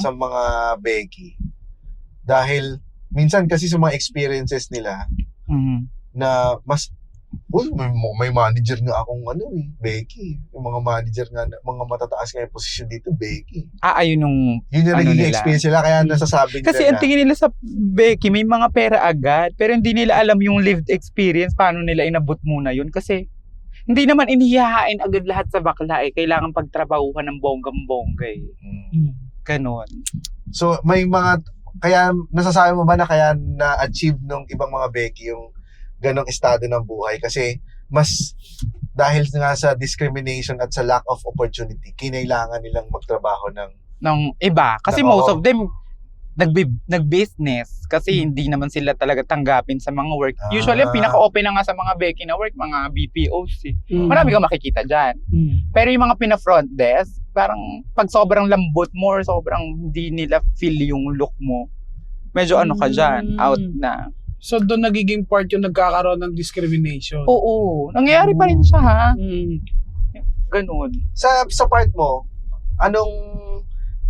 sa mga Becky. Dahil minsan kasi sa mga experiences nila na mas may manager nga akong Becky. Yung mga manager nga, mga matataas nga yung posisyon dito, Becky. Ayun yung Yun yung nagiging experience nila, kaya nasasabi nila kasi ang tingin nila sa Becky, may mga pera agad, pero hindi nila alam yung lived experience, paano nila inabot muna yun. Kasi hindi naman inihahain agad lahat sa bakla kailangan pagtrabahuhan ng bonggang-bongga Ganon. So, may mga, kaya nasasabi mo ba na kaya na-achieve ng ibang mga Becky yung ganong estado ng buhay? Kasi mas dahil nga sa discrimination at sa lack of opportunity, kinailangan nilang magtrabaho ng iba. Kasi most of them nag-business kasi hindi naman sila talaga tanggapin sa mga work. Usually, ang pinaka-open na nga sa mga Becky na work, mga BPOs. Marami kang makikita dyan. Pero yung mga pina-front desk, parang pag sobrang lambot mo or sobrang hindi nila feel yung look mo, medyo ano ka dyan, out na. So, doon nagiging part yung nagkakaroon ng discrimination. Oo. Nangyayari pa rin siya, ha? Ganun. Sa part mo,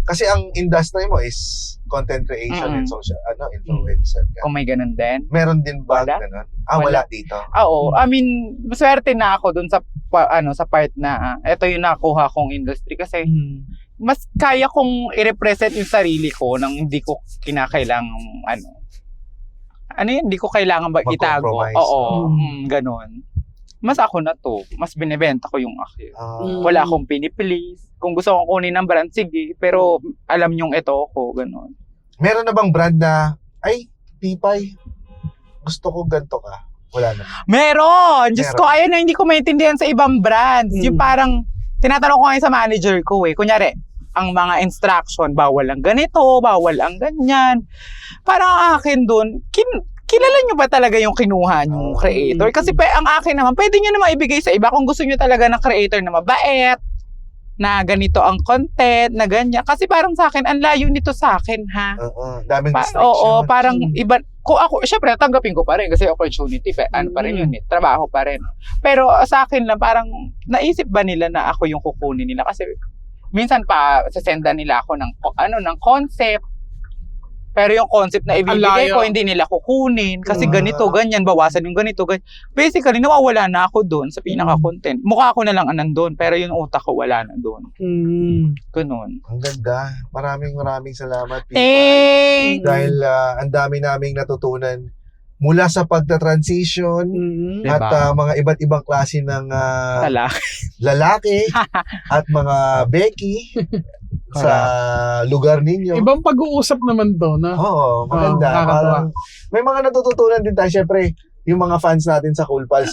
kasi ang industry mo is content creation and social, influencer. Kung may ganun din. Meron din ba Wala? ganun? Wala dito. Oo. I mean, maswerte na ako dun sa sa part na ito yung nakuha kong industry kasi mas kaya kong i-represent yung sarili ko nang hindi ko kinakailangang hindi ko kailangan itago. Mag-compromise. Oo. Ganun. Mas ako na to. Mas binibenta ko yung akin. Wala akong piniplease. Kung gusto kong kunin ng brand, sige. Pero alam nyong ito ako. Ganun. Meron na bang brand na, Tipay, gusto ko ganito ka? Wala na. Meron! Diyos ko, ayun na hindi ko maintindihan sa ibang brands. Yung parang, tinatanong ko ngayon sa manager ko Kunyari, ang mga instruction, bawal ang ganito, bawal ang ganyan. Parang ang akin dun, kilala nyo ba talaga yung kinuha nyong creator? Kasi ang akin naman, pwede nyo naman ibigay sa iba kung gusto nyo talaga ng creator na mabait, na ganito ang content, na ganyan. Kasi parang sa akin, ang layo nito sa akin, ha? Daming restriction. Oo, parang iba. Kung ako, syempre, tanggapin ko pa rin kasi opportunity, ano pa rin yun trabaho pa rin. Pero sa akin lang, parang naisip ba nila na ako yung kukunin nila? Kasi minsan pa, sasenda nila ako ng concept. Pero yung concept na ibibigay ko, hindi nila kukunin. Kasi ganito, ganyan, bawasan yung ganito, ganyan. Basically, nawawala na ako doon sa pinaka-content. Mukha ko na lang nandun, pero yung utak ko wala na doon. Ganun. Ang ganda. Maraming salamat, Pipay. Thanks! Dahil ang dami naming natutunan mula sa pagta-transition at mga iba't ibang klase ng lalaki at mga Becky sa lugar ninyo. Ibang pag-uusap naman to, no? Oo, maganda. Parang, may mga natututunan din tayo. Siyempre, yung mga fans natin sa Cool Pals,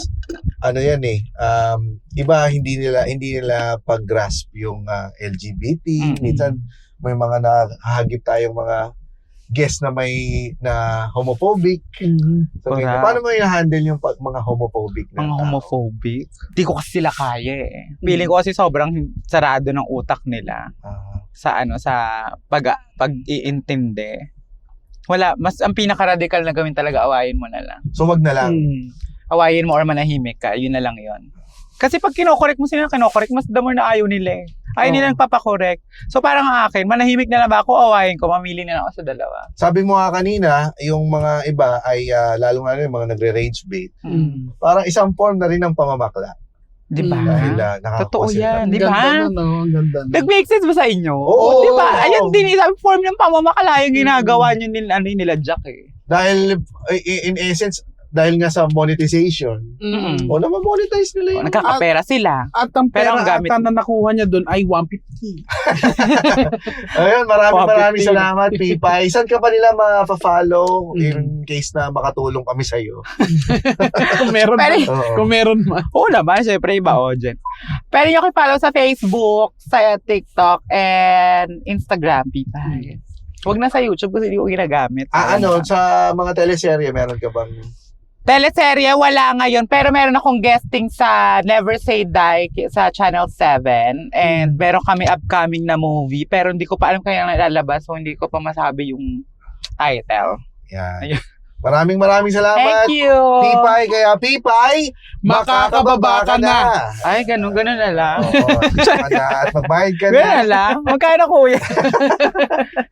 iba hindi nila pag-grasp yung LGBT. Minsan, may mga nahagip tayong mga guest na homophobic. So, paano mo i-handle yung mga homophobic na mga tao? homophobic? Hindi ko kasi sila kaya Feeling ko kasi sobrang sarado ng utak nila sa pag-iintindi. Wala, mas ang pinaka-radical na gawin talaga, awayin mo na lang. So, wag na lang. Awayin mo or manahimik ka, yun na lang yun. Kasi pag kinokorek mo sila, mas the more na ayaw nila Ayaw nilang papakorek. So parang akin, manahimik na lang ba ako, awayin ko, mamili na lang ako sa dalawa. Sabi mo nga kanina, yung mga iba ay lalo nga yung mga nagre-rage bait. Parang isang form na rin ng pamamakla. Diba? Dahil totoo yan, Ang diba? ganda no, ang ganda. Nag-make sense ba sa inyo? Oo. Diba? Ayan din, isang form ng pamamakala yung ginagawa nyo nila Jack Dahil in essence, dahil nga sa monetization, Mm. o na-monetize nila yun. Nagkakapera sila. At ang Pero pera ang gamit- ata na nakuha niya doon ay 150. Ayun, maraming 150. salamat, Pipay. Saan ka ba nila ma-follow Mm. in case na makatulong kami sa'yo? Kung meron Pero- man. Oo. Kung meron man. Oo naman, syempre iba audience. Pero yung follow sa Facebook, sa TikTok, and Instagram, Pipay. Huwag na sa YouTube kasi hindi ko ginagamit. Sa mga teleserye, meron ka bang... Teleserye, wala ngayon. Pero meron akong guesting sa Never Say Die sa Channel 7. And meron kami upcoming na movie. Pero hindi ko pa alam kaya nalalabas. So hindi ko pa masabi yung title. Yan. Ayun. Maraming salamat. Thank you! Pipay, kaya Pipay, Makakababa ka na. Ay, ganun na lang. Oo, at magbayad ka Ganun na na. lang. Magkano kuya?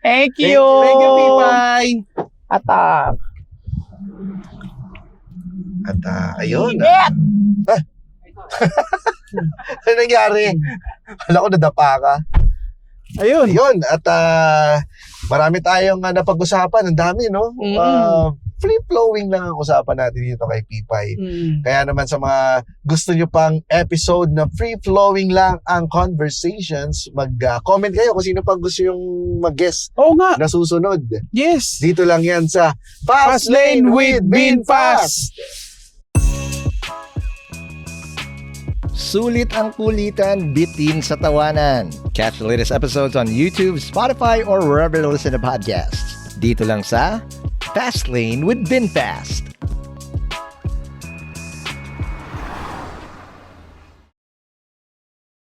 Thank you! Thank you, Pipay. Atak. At ayun. Init! Ano nangyari? Alam ko nadapa ka. Ayun. Ayun. At marami tayong napag-usapan. Ang dami, no? Free-flowing lang ang usapan natin dito kay Pipay. Kaya naman sa mga gusto nyo pang episode na free-flowing lang ang conversations, mag-comment kayo kung sino pang gusto yung mag-guest Oo nga. na susunod. Yes. Dito lang yan sa Fast Lane with Bin Fast. Sulit ang kulitan, bitin sa tawanan. Catch the latest episodes on YouTube, Spotify, or wherever you listen to podcasts. Dito lang sa Fast Lane with Bin Fast.